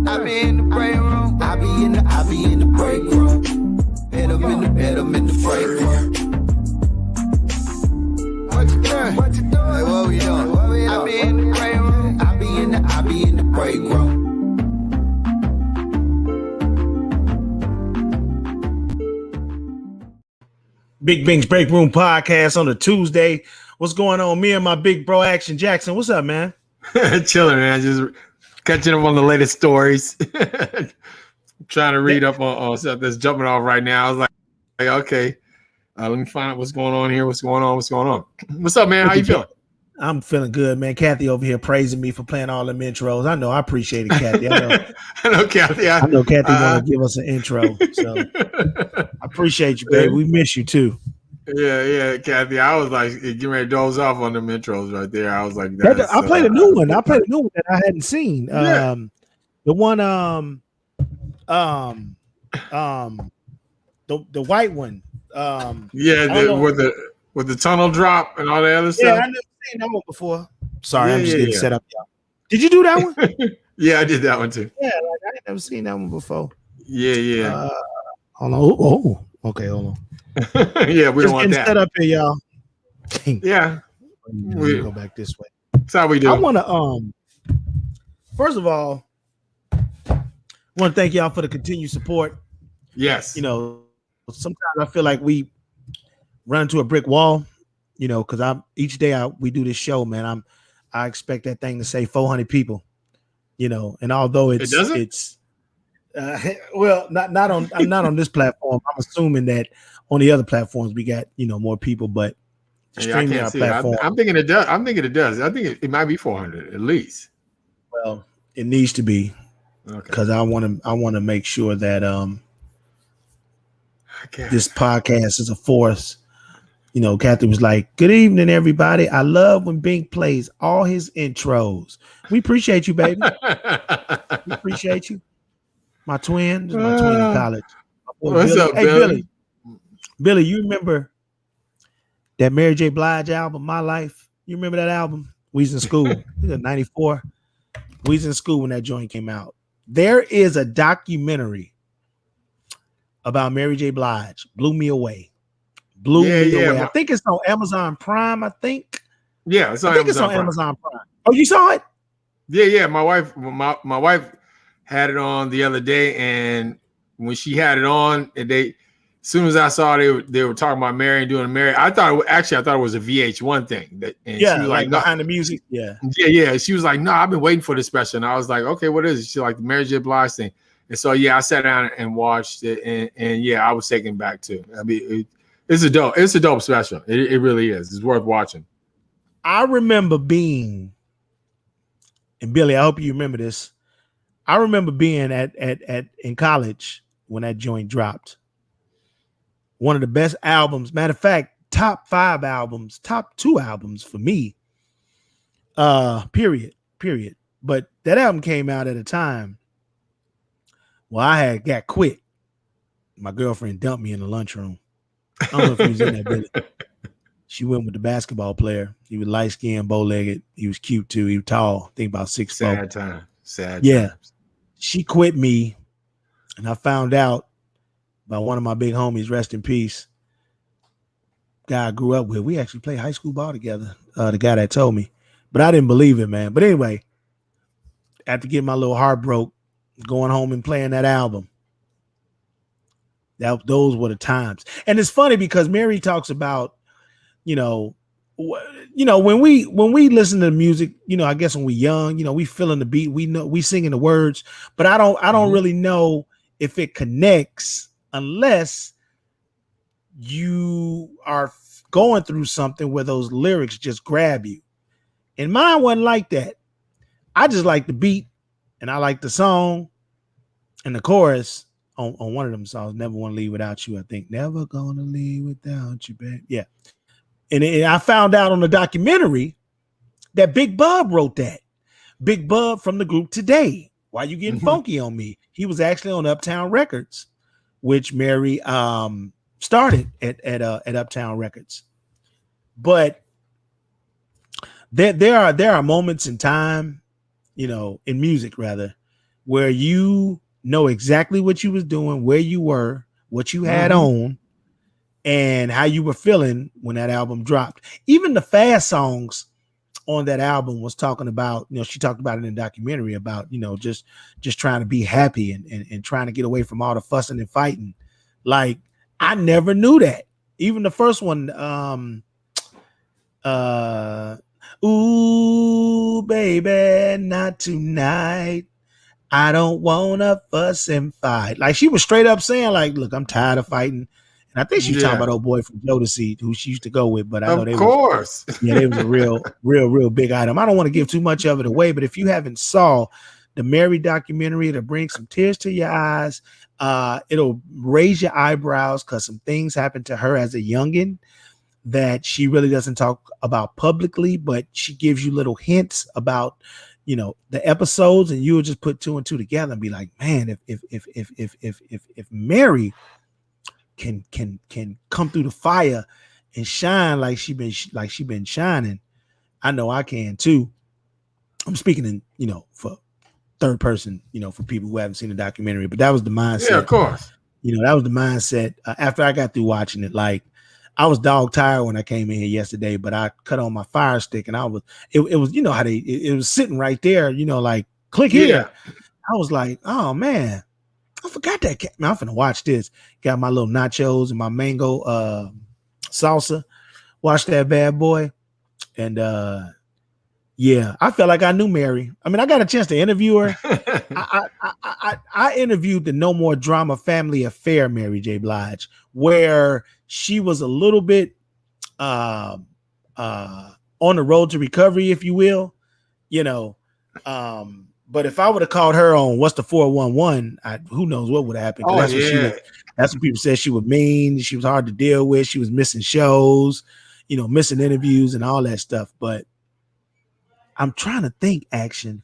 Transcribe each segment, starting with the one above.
I be in the break room. I be in the break room. Hit 'em in the break room. What you doing? What you doing? Like, what we doing? I be in the break room. I be in the break room. Big Bink's Break Room Podcast on a Tuesday. What's going on? Me and my big bro Action Jackson. What's up, man? Chilling, man. Just catching up on the latest stories. Trying to read up on stuff that's jumping off right now. I was like okay, let me find out what's going on here. What's going on? What's up, man? How you feeling? I'm feeling good, man. Kathy over here praising me for playing all them intros. I know I appreciate it, Kathy. I know Kathy. I know Kathy want to give us an intro. So I appreciate you, baby. We miss you too. Yeah, Kathy. I was like getting ready to doze off on them intros right there. I was like, I played a new one. I played a new one that I hadn't seen. Yeah. The one the white one. With the tunnel drop and all the other stuff. Yeah, I never seen that one before. Sorry, I'm just getting set up, y'all. Did you do that one? Yeah, I did that one too. Yeah, like I ain't never seen that one before. Yeah. Hold on. Okay, hold on. Yeah, we don't want that. Set up here, y'all. Yeah, we go back this way. That's how we do. I want to first of all, I want to thank y'all for the continued support. Yes, sometimes I feel like we run into a brick wall, because each day we do this show, man. I expect that thing to say 400 people, and although it's not on this platform. I'm assuming that on the other platforms we got more people, but streaming our platform. I'm thinking it does. I think it might be 400 at least. Well, it needs to be, because I want to make sure that this podcast is a force. Kathy was like, "Good evening, everybody. I love when Bink plays all his intros. We appreciate you, baby. We appreciate you." My twin. This is my twin in college. What's Billy. up, hey, Billy? Billy, you remember that Mary J. Blige album, My Life? You remember that album? We was in school. It was 94. We was in school when that joint came out. There is a documentary about Mary J. Blige. Blew me away. I think it's on Amazon Prime, I think. Yeah, it's on Amazon Prime. Oh, you saw it? Yeah. My wife had it on the other day, and when she had it on, and as soon as I saw they were talking about Mary and doing Mary, I thought it was a VH1 thing. She was like behind the music. Yeah. She was like, "No, I've been waiting for this special." And I was like, "Okay, what is it?" She's like, the Mary J. Blige thing. And so I sat down and watched it, and I was taken back too. I mean, it's a dope special. It really is. It's worth watching. I remember being, and Billy, I hope you remember this. I remember being in college when that joint dropped. One of the best albums. Matter of fact, top 5 albums, top 2 albums for me. Period. But that album came out at a time where I had got quit. My girlfriend dumped me in the lunchroom. I don't know if he was in there, Billy. She went with the basketball player. He was light-skinned, bow-legged. He was cute too. He was tall. I think about 6'4". Sad times. She quit me, and I found out by one of my big homies, rest in peace, guy I grew up with. We actually played high school ball together, the guy that told me. But I didn't believe it, man. But anyway, after getting my little heart broke, going home and playing that album, those were the times. And it's funny because Mary talks about, when we listen to the music, I guess when we're young, we feeling the beat, we singing the words, but I don't really know if it connects unless you are going through something where those lyrics just grab you. And mine wasn't like that. I just like the beat, and I like the song and the chorus on one of them songs. Never Want to Leave Without You. I think Never Gonna Leave Without You, babe. Yeah. And I found out on the documentary that Big Bub wrote that. Big Bub from the group Today. Why You Getting Funky on Me? He was actually on Uptown Records, which Mary started at Uptown Records. But there are moments in time, in music rather, where you know exactly what you was doing, where you were, what you had Mhm. on, and how you were feeling when that album dropped. Even the fast songs on that album was talking about, she talked about it in the documentary about, just trying to be happy and trying to get away from all the fussing and fighting. Like, I never knew that. Even the first one, ooh, baby, not tonight. I don't wanna fuss and fight. Like, she was straight up saying, like, look, I'm tired of fighting. And I think she was talking Yeah, about old boy from Jodeci, who she used to go with, but I know of they was, course. they was a real big item. I don't want to give too much of it away, but if you haven't saw the Mary documentary, it'll bring some tears to your eyes. It'll raise your eyebrows because some things happened to her as a youngin that she really doesn't talk about publicly, but she gives you little hints about, the episodes, and you'll just put two and two together and be like, man, if Mary can come through the fire and shine like she been shining, I know I can too. I'm speaking in, for third person, for people who haven't seen the documentary, but that was the mindset. Yeah, of course. That was the mindset after I got through watching it. Like, I was dog tired when I came in here yesterday, but I cut on my Fire Stick and it was, how it was sitting right there, like, click here. Yeah. I was like, oh man, I forgot that. Man, I'm finna watch this. Got my little nachos and my mango salsa. Watch that bad boy. And yeah, I felt like I knew Mary. I mean, I got a chance to interview her. I interviewed the No More Drama Family Affair, Mary J. Blige, where she was a little bit on the road to recovery, if you will, but if I would have called her on What's the 411, who knows what would have happened. Oh That's what she yeah. was. That's what people said. She was mean. She was hard to deal with. She was missing shows, missing interviews and all that stuff. But I'm trying to think, action.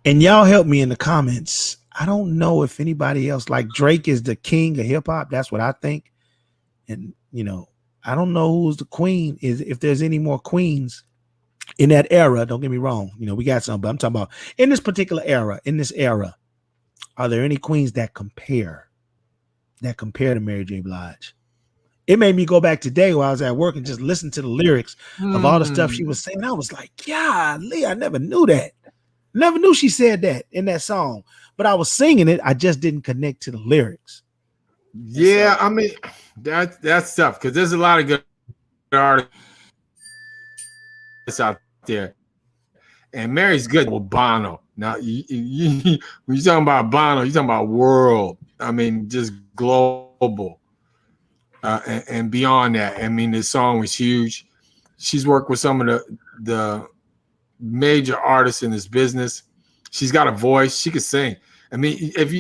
And y'all help me in the comments. I don't know if anybody else, like Drake is the king of hip hop. That's what I think. And, I don't know who's the queen, is if there's any more queens in that era. Don't get me wrong. We got some, but I'm talking about in this particular era, are there any queens that compare to Mary J. Blige? It made me go back today while I was at work and just listen to the lyrics of all the stuff she was saying. I was like, golly, I never knew that. Never knew she said that in that song, but I was singing it. I just didn't connect to the lyrics. Yeah, I mean, that's tough because there's a lot of good artists out there, and Mary's good with Bono. Now, when you're talking about Bono, you're talking about world. I mean, just global, and beyond that. I mean, this song was huge. She's worked with some of the major artists in this business. She's got a voice. She could sing. I mean, if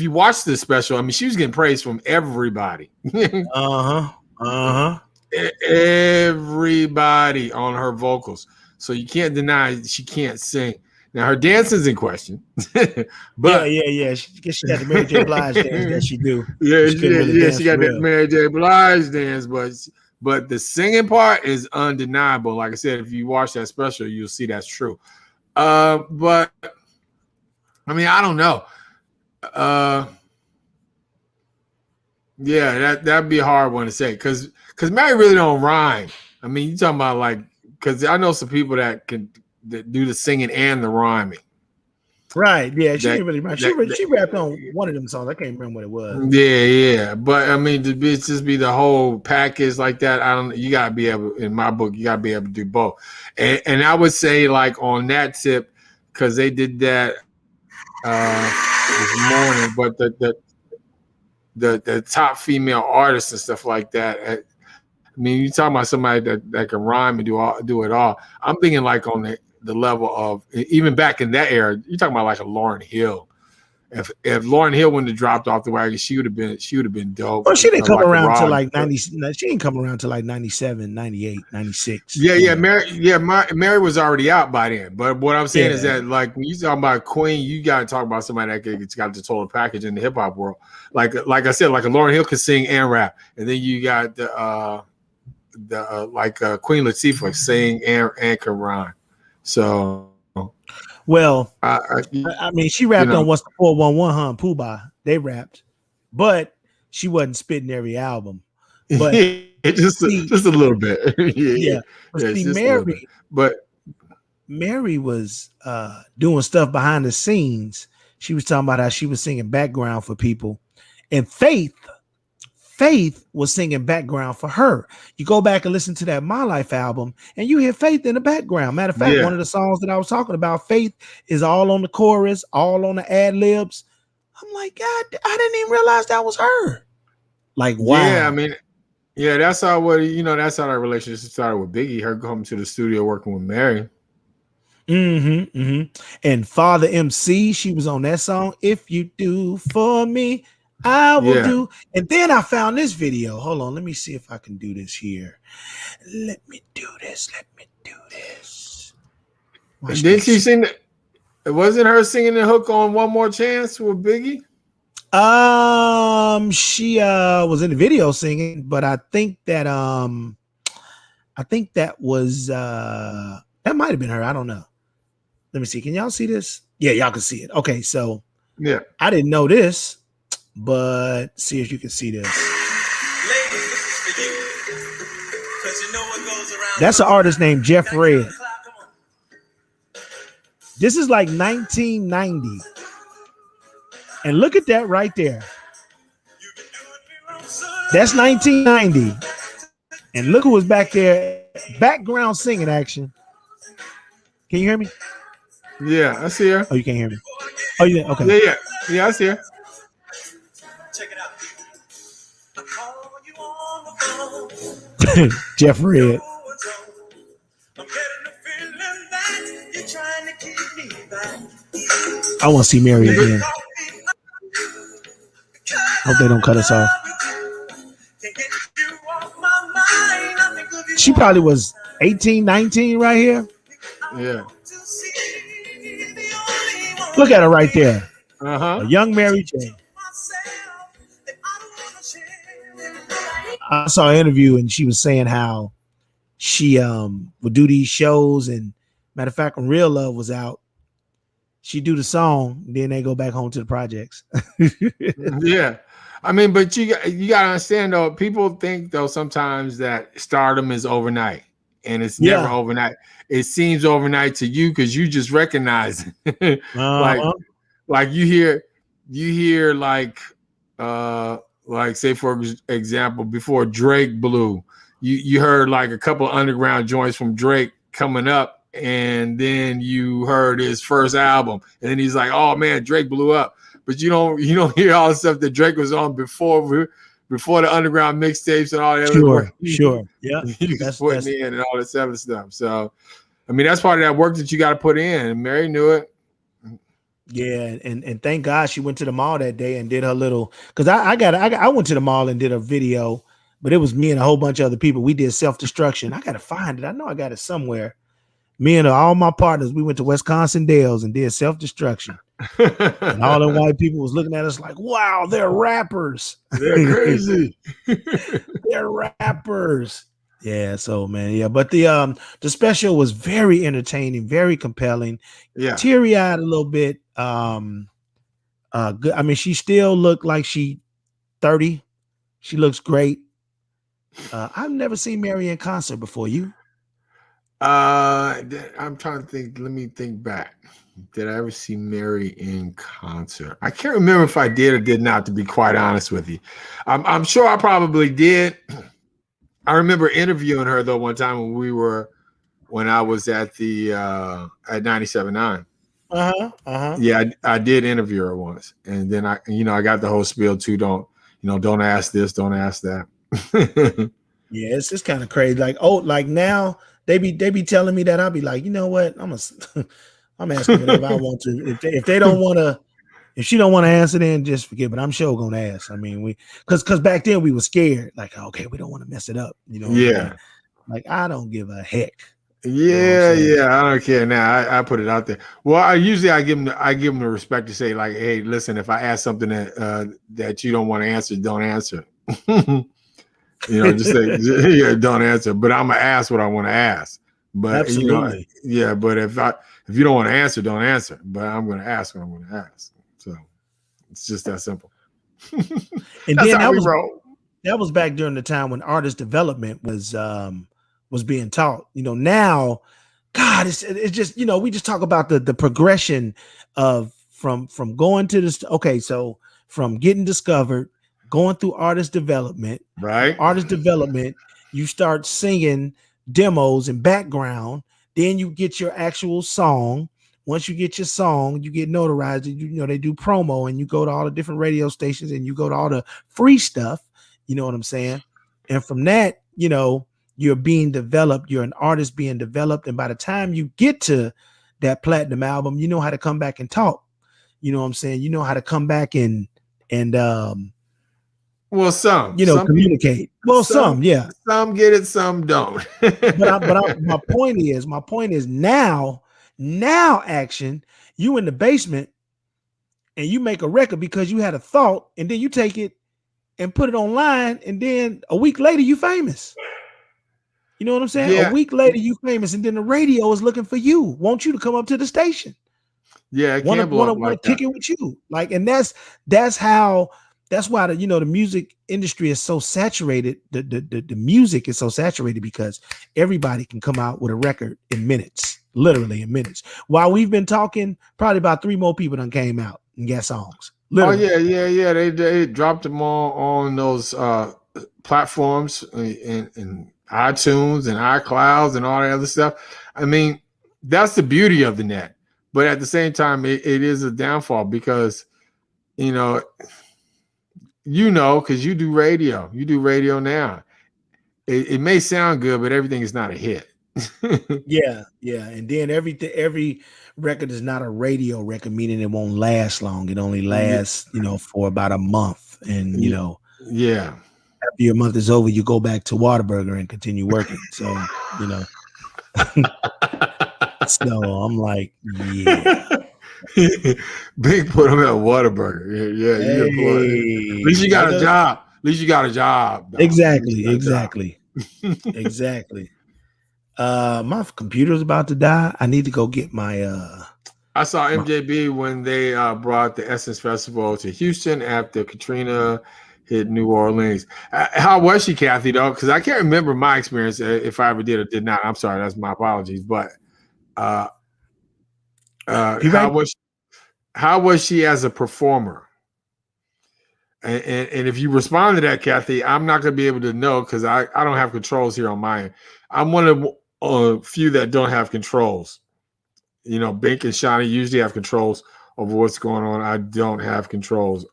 you watch this special, I mean, she was getting praise from everybody. Everybody on her vocals. So you can't deny she can't sing. Now her dance is in question. But yeah. She got the Mary J. Blige dance that she do. Yeah, she got that Mary J. Blige dance, but the singing part is undeniable. Like I said, if you watch that special, you'll see that's true. But I mean, I don't know. Yeah, that'd be a hard one to say because Mary really don't rhyme. I mean, you talking about like because I know some people that do the singing and the rhyming. Right. Yeah, she didn't really rhyme. She rapped on one of them songs. I can't remember what it was. Yeah. But I mean, to just be the whole package like that, I don't. You gotta be able. In my book, you gotta be able to do both. And I would say like on that tip because they did that this morning, but the top female artists and stuff like that. I mean, you talking about somebody that can rhyme and do it all. I'm thinking like on the level of even back in that era. You're talking about like a Lauryn Hill. If Lauryn Hill wouldn't have dropped off the wagon, she would have been dope. Well, she didn't come like around to like 90. She didn't come around to like 97, 98, 96. Yeah. Mary was already out by then. But what I'm saying is that like when you talk about Queen, you got to talk about somebody that got the total package in the hip hop world. Like I said, like a Lauryn Hill could sing and rap, and then you got the Queen Latifah sing and can rhyme. So. Well, you I mean, she rapped know, on What's the 411, huh? Pooh Bah. They rapped, but she wasn't spitting every album. But just see, just a little bit. yeah, but Yeah, it's see, just a little bit. But Mary was doing stuff behind the scenes. She was talking about how she was singing background for people, and Faith was singing background for her. You go back and listen to that My Life album, and you hear Faith in the background. Matter of fact, one of the songs that I was talking about, Faith, is all on the chorus, all on the ad libs. I'm like, God, I didn't even realize that was her. Like, wow. Yeah, I mean, yeah, that's how that's how that relationship started with Biggie. Her coming to the studio working with Mary. And Father MC, she was on that song. If you do for me, I will do. And then I found this video. Hold on, let me see if I can do this here. Let me do this. Did she sing? Wasn't her singing the hook on "One More Chance" with Biggie? She was in the video singing, but I think that was that might have been her. I don't know. Let me see. Can y'all see this? Yeah, y'all can see it. Okay, so yeah, I didn't know this, but see if you can see this. Ladies, this is for you. Because you know what goes around. That's an artist named Jeff Red. This is like 1990. And look at that right there. That's 1990. And look who was back there. Background singing action. Can you hear me? Yeah, I see her. Oh, you can't hear me. Oh, yeah. Okay. Yeah, I see her. Check it out. I call you on the phone. Jeff Red. I'm getting the feeling that you're trying to keep me back. I want to see Mary again. Hope they don't cut us off. She probably was 18, 19 right here. Yeah. Look at her right there. Uh-huh. A young Mary Jane. I saw an interview and she was saying how she would do these shows, and matter of fact, when Real Love was out, she'd do the song, then they go back home to the projects. Yeah. I mean, but you gotta understand though, people think though sometimes that stardom is overnight, and it's never overnight. It seems overnight to you because you just recognize it. Like you hear like say for example, before Drake blew, you heard like a couple of underground joints from Drake coming up, and then you heard his first album, and then he's like, oh man, Drake blew up. But you don't hear all the stuff that Drake was on before the underground mixtapes and all that. Sure. Yeah. That's putting in and all this other stuff. So, I mean, that's part of that work that you got to put in. And Mary knew it. Yeah, and thank God she went to the mall that day and did her little. Because I went to the mall and did a video, but it was me and a whole bunch of other people. We did self-destruction. I gotta find it. I know I got it somewhere. Me and all my partners, we went to Wisconsin Dells and did self-destruction. And all the white people was looking at us like, wow, they're rappers. They're crazy. They're rappers. Yeah, so man, yeah. But the special was very entertaining, very compelling. Yeah. Teary-eyed a little bit. Good. I mean, she still looked like she 30. She looks great. I've never seen Mary in concert before. You? I'm trying to think. Let me think back. Did I ever see Mary in concert? I can't remember if I did or did not, to be quite honest with you. I'm sure I probably did. I remember interviewing her though one time when I was at the at 97.9. Yeah, I did interview her once, and then I got the whole spiel too. Don't ask this, don't ask that. Yeah, it's just kind of crazy. Like now they be telling me that. I'll be like, you know what? I'm asking whatever I want to. If they don't want to, if she don't want to answer, then just forget. But I'm sure gonna ask. I mean, because back then we were scared. Like, okay, we don't want to mess it up. Yeah. Like I don't give a heck. Yeah, I don't care now. I put it out there. Well, I give them the respect to say like, hey, listen, if I ask something that you don't want to answer, don't answer. Just say don't answer. But I'm gonna ask what I want to ask. But Absolutely. yeah. But if you don't want to answer, don't answer. But I'm going to ask what I'm going to ask. So it's just that simple. And That's then how we roll. that was back during the time when artist development was being taught. Now, God, it's just, we just talk about the progression of from going to this. Okay, so from getting discovered, going through artist development, from Right. artist development, you start singing demos and background, then you get your actual song. Once you get your song, you get notarized. They do promo, and you go to all the different radio stations, and you go to all the free stuff. You know what I'm saying? And from that, you're being developed. You're an artist being developed, and by the time you get to that platinum album, you know how to come back and talk. You know what I'm saying? You know how to come back and well, some communicate. Well, some get it, some don't. but my point is now action, you in the basement and you make a record because you had a thought, and then you take it and put it online, and then a week later you famous. You know what I'm saying? Yeah. A week later you famous, and then the radio is looking for you, want you to come up to the station. Yeah, it can blow up like kick it with you. And that's why the music industry is so saturated. The music is so saturated because everybody can come out with a record in minutes, literally in minutes. While we've been talking, probably about 3 more people done came out and got songs. Literally. Oh yeah. They dropped them all on those platforms in iTunes and iClouds and all that other stuff. I mean, that's the beauty of the net. But at the same time, it is a downfall because, because you do radio. You do radio now. It may sound good, but everything is not a hit. Yeah. And then every record is not a radio record, meaning it won't last long. It only lasts, for about a month. And, yeah. After your month is over, you go back to Whataburger and continue working. So, so I'm like, yeah. Bink put him at Whataburger. Yeah. At least you got a job. At least you got a job. Dog. Exactly. Exactly. My computer's about to die. I need to go get my I saw MJB when they brought the Essence Festival to Houston after Katrina hit New Orleans. How was she, Kathy, though? Because I can't remember my experience, if I ever did or did not. I'm sorry, that's my apologies. But how was she as a performer? And if you respond to that, Kathy, I'm not going to be able to know because I don't have controls here on my end. I'm one of a few that don't have controls. Bink and Shawnee usually have controls over what's going on. I don't have controls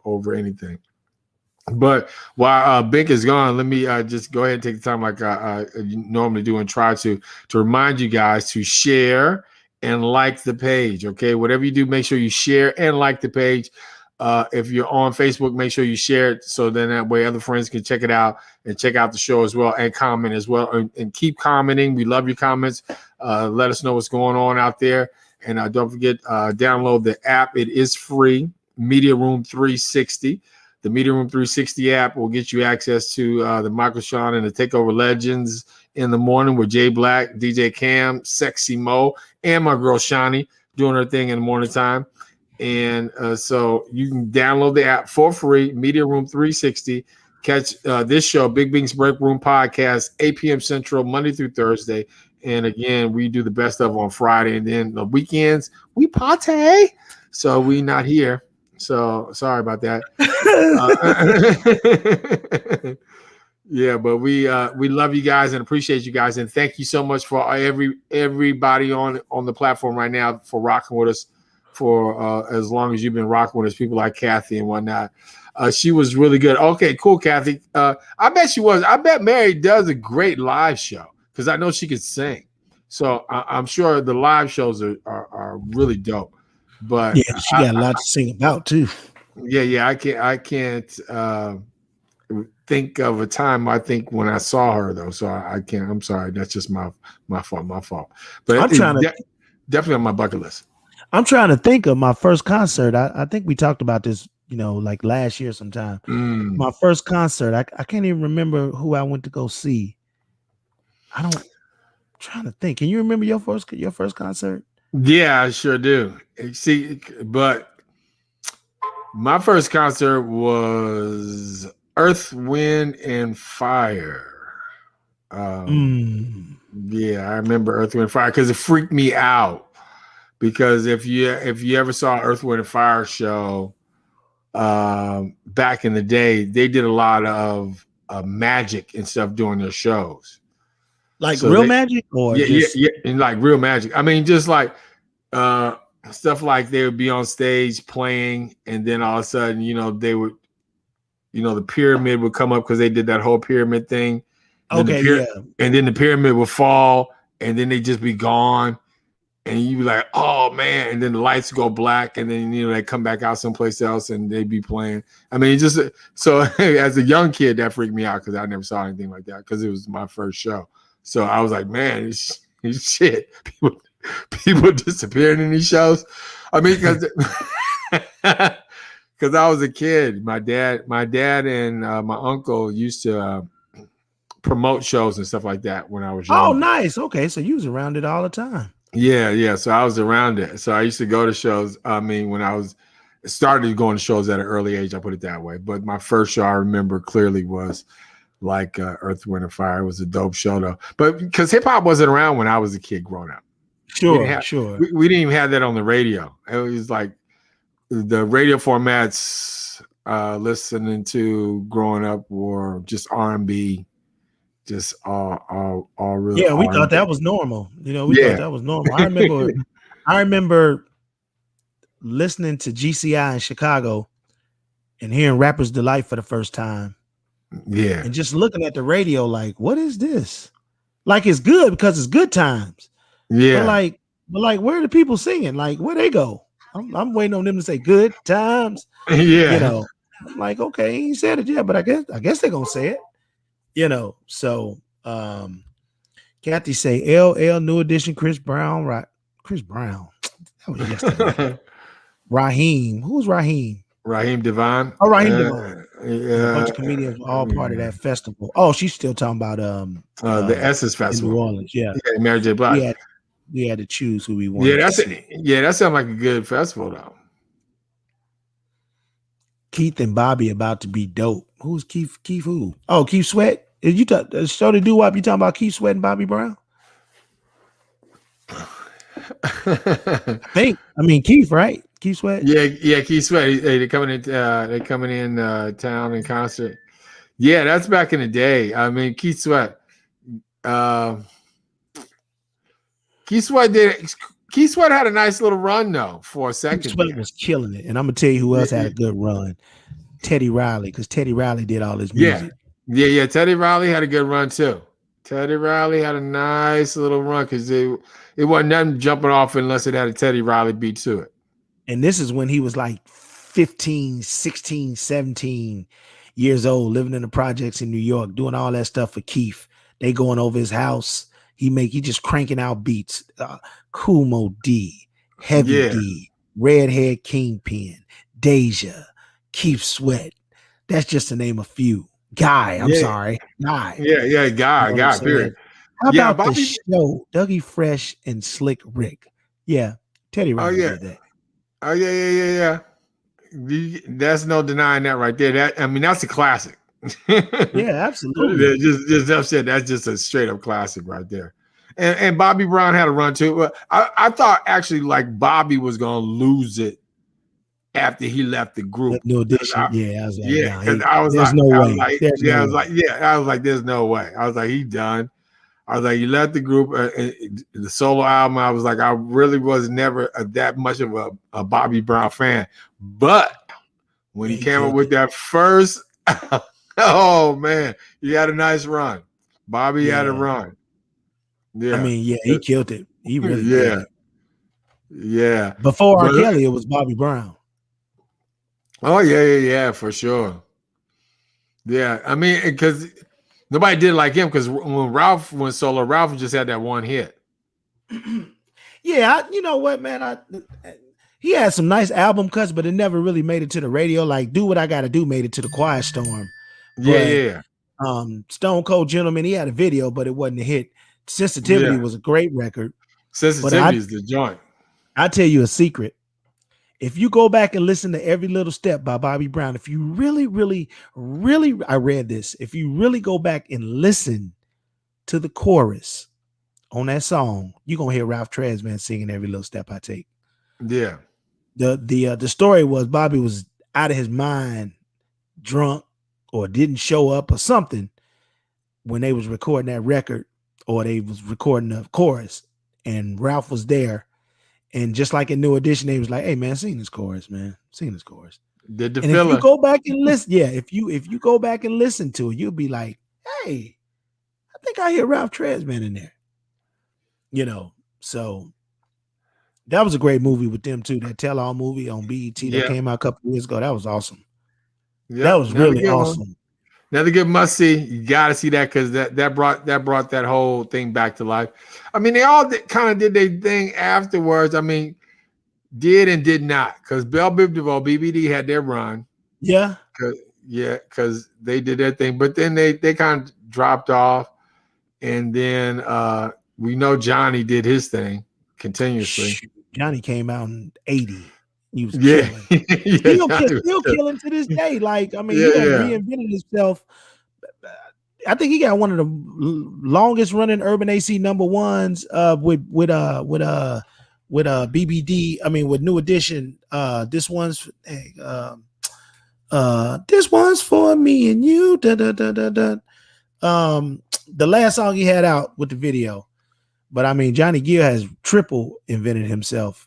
over anything. But while Bink is gone, let me just go ahead and take the time like I normally do and try to remind you guys to share and like the page. Okay, whatever you do, make sure you share and like the page. If you're on Facebook, make sure you share it so then that way other friends can check it out and check out the show as well and comment as well. And keep commenting. We love your comments. Let us know what's going on out there. And don't forget, download the app. It is free, Media Room 360. The Media Room 360 app will get you access to the Michael Sean and the Takeover Legends in the morning with Jay Black, DJ Cam, Sexy Mo, and my girl Shawnee doing her thing in the morning time. And so you can download the app for free, Media Room 360. Catch this show, Big Bink's Break Room Podcast, 8 p.m. Central, Monday through Thursday. And again, we do the best of on Friday. And then the weekends, we party. So we not here. So sorry about that. Yeah, but we love you guys and appreciate you guys. And thank you so much for everybody on the platform right now for rocking with us for as long as you've been rocking with us, people like Kathy and whatnot. She was really good. Okay, cool, Kathy. I bet she was. I bet Mary does a great live show because I know she could sing. So I'm sure the live shows are really dope. But yeah, she got a lot to sing about too. Yeah. I can't think of a time I think when I saw her though. So I can't. I'm sorry. That's just my fault. But I'm definitely on my bucket list. I'm trying to think of my first concert. I think we talked about this, like last year sometime. My first concert. I can't even remember who I went to go see. trying to think. Can you remember your first concert? Yeah, I sure do. See, but my first concert was Earth, Wind, and Fire. Yeah, I remember Earth, Wind, and Fire because it freaked me out. Because if you ever saw Earth, Wind, and Fire show back in the day, they did a lot of magic and stuff during their shows. Like real magic, or just and like real magic. I mean, just like stuff like they would be on stage playing, and then all of a sudden, they would, the pyramid would come up because they did that whole pyramid thing. And then the pyramid would fall, and then they'd just be gone. And you'd be like, oh man, and then the lights go black, and then they come back out someplace else and they'd be playing. I mean, just so as a young kid, that freaked me out because I never saw anything like that because it was my first show. So I was like, man, it's shit. People disappearing in these shows. I mean, because I was a kid. My dad and my uncle used to promote shows and stuff like that when I was young. Oh, nice. Okay, so you was around it all the time. Yeah. So I was around it. So I used to go to shows. I mean, when I started going to shows at an early age, I put it that way. But my first show I remember clearly was like Earth, Wind, and Fire. It was a dope show though. But because hip hop wasn't around when I was a kid growing up. Sure. We didn't even have that on the radio. It was like the radio formats listening to growing up were just R&B. Just all really. Yeah, we thought that was normal. We thought that was normal. I remember listening to GCI in Chicago and hearing Rapper's Delight for the first time. Yeah. And just looking at the radio like, what is this? Like, it's good because it's good times. Yeah. But like where are the people singing? Like, where they go? I'm waiting on them to say good times. Yeah. I'm like, okay, he said it yet, but I guess they're gonna say it. So Kathy say LL New Edition, Chris Brown, right? Chris Brown. That was yesterday. Raheem. Who's Raheem? Raheem Devine. Oh, Raheem Devine. Yeah. A bunch of comedians were all part of that festival. Oh, she's still talking about the Essence Festival in New Orleans. Yeah. Mary J. Blige. We had to choose who we wanted. That sounds like a good festival though. Keith and Bobby about to be dope. Who's Keith? Keith who? Oh, Keith Sweat. Did you show the doo-wop? You talking about Keith Sweat and Bobby Brown? I mean Keith, right? Keith Sweat. Yeah, Keith Sweat. They're coming in. Town in concert. Yeah, that's back in the day. I mean, Keith Sweat. Keith Sweat had a nice little run though for a second. Keith Sweat was killing it, and I'm gonna tell you who else had a good run. Teddy Riley, because Teddy Riley did all his music. Yeah. Teddy Riley had a good run too. Teddy Riley had a nice little run because it wasn't nothing jumping off unless it had a Teddy Riley beat to it. And this is when he was like 15, 16, 17 years old, living in the projects in New York, doing all that stuff for Keith. They going over his house. He just cranking out beats. Kumo D, Heavy D, Redhead Kingpin, Deja, Keith Sweat. That's just to name a few. Guy, I'm sorry. Guy. Yeah, Guy, period. How about Bobby, the show, Dougie Fresh and Slick Rick? Yeah, Teddy Riley did that. Oh, yeah. That's no denying that right there. That's a classic. Yeah, absolutely. Just upset. That's just a straight up classic right there. And Bobby Brown had a run too. I thought actually like Bobby was gonna lose it after he left the group. No addition. I was like, there's no way. I was like, there's no way. I was like, he done. I was like, he left the group. The solo album, I was like, I really was never that much of a Bobby Brown fan. But when he came up with that first, oh man, he had a nice run. Bobby had a run. Yeah, I mean, he killed it. He really killed it. Yeah. Before R. Kelly, it was Bobby Brown. Oh yeah, for sure. Yeah, I mean, because nobody did like him. Because when Ralph went solo, Ralph just had that one hit. Yeah, you know what, man? He had some nice album cuts, but it never really made it to the radio. Like "Do What I Gotta Do" made it to the Quiet Storm. Yeah. Stone Cold Gentleman, he had a video, but it wasn't a hit Sensitivity was a great record. Sensitivity is the joint. I tell you a secret. If you go back and listen to Every Little Step by Bobby Brown, if you really, I read this. If you really go back and listen to the chorus on that song, you're gonna hear Ralph Tresvant singing Every Little Step I Take. Yeah. The story was Bobby was out of his mind, drunk, or didn't show up or something when they was recording that record, or they was recording the chorus, and Ralph was there. And just like in New Edition, they was like, "Hey man, sing this chorus, man. Sing this chorus." Did the and filler. if you go back and listen, if you go back and listen to it, you'll be like, "Hey, I think I hear Ralph Tresvant in there." So that was a great movie with them too. That Tell All movie on BET that came out a couple of years ago. That was awesome. Yeah, that was really awesome. Another good must see. You got to see that because that brought that whole thing back to life. I mean, they all kind of did their thing afterwards. I mean, did and did not, because Bell Biv DeVoe, BBD had their run. Yeah, because they did their thing, but then they kind of dropped off, and then we know Johnny did his thing continuously. Johnny came out in 80. He was killing. Still killing to this day. Like, I mean, he reinvented himself. I think he got one of the longest running Urban AC number ones with BBD. I mean, with New Edition. This one's for me and you. The last song he had out with the video. But I mean, Johnny Gill has triple invented himself.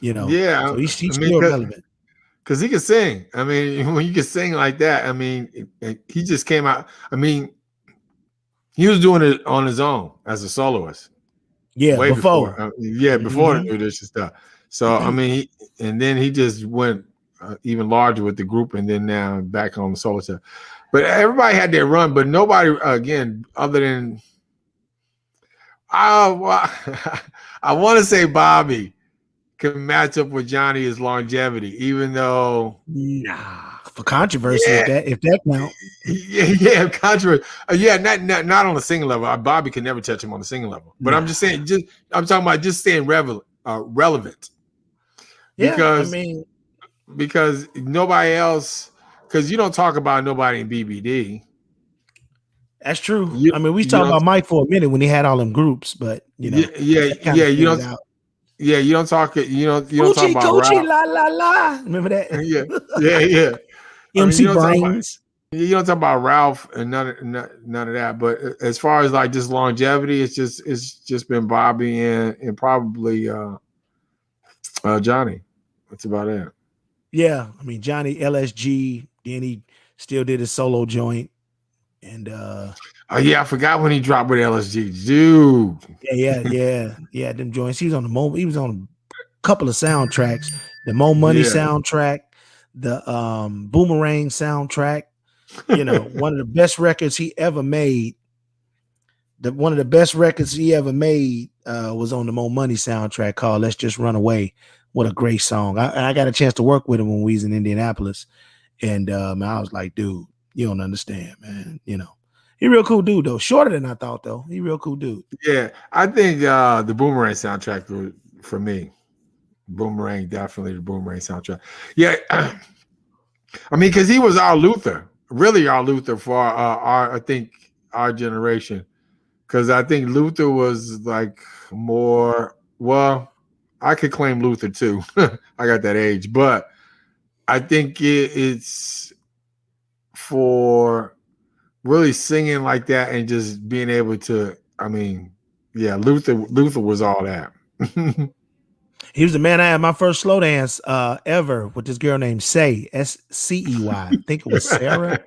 So he's still relevant because he can sing. I mean, when you can sing like that, I mean, he just came out. I mean, he was doing it on his own as a soloist. Yeah, before the New Edition stuff. So I mean, then he just went even larger with the group, and then now back on the solo stuff. But everybody had their run, but nobody again other than I want to say Bobby can match up with Johnny his longevity, even though for controversy, if that counts. Controversy. Not on the singing level. Bobby can never touch him on the singing level. But I'm just saying, I'm talking about just staying relevant. Because nobody else, because you don't talk about nobody in BBD. That's true. I mean, we talked about Mike for a minute when he had all them groups, but you don't. You don't talk. You don't talk about Gucci, la la la. Remember that? MC Brains. You don't talk about Ralph and none of that. But as far as like just longevity, it's just been Bobby and probably Johnny. That's about it. Yeah, I mean Johnny L.S.G. Then he still did his solo joint. And I forgot when he dropped with LSG, dude. Yeah. Them joints. He was on a couple of soundtracks. The Mo Money soundtrack, the Boomerang soundtrack. One of the best records he ever made. One of the best records he ever made was on the Mo Money soundtrack called "Let's Just Run Away." What a great song! I got a chance to work with him when we was in Indianapolis, and I was like, dude. You don't understand, man. He real cool dude though. Shorter than I thought though. He real cool dude. Yeah, I think the Boomerang soundtrack for me. Boomerang, definitely the Boomerang soundtrack. Yeah, I mean, because he was our Luther, really our Luther for our generation. Because I think Luther was like more. Well, I could claim Luther too. I got that age, but I think it's for really singing like that and just being able to, I mean, Luther was all that. He was the man I had my first slow dance ever with this girl named Say, Scey. I think it was Sarah. I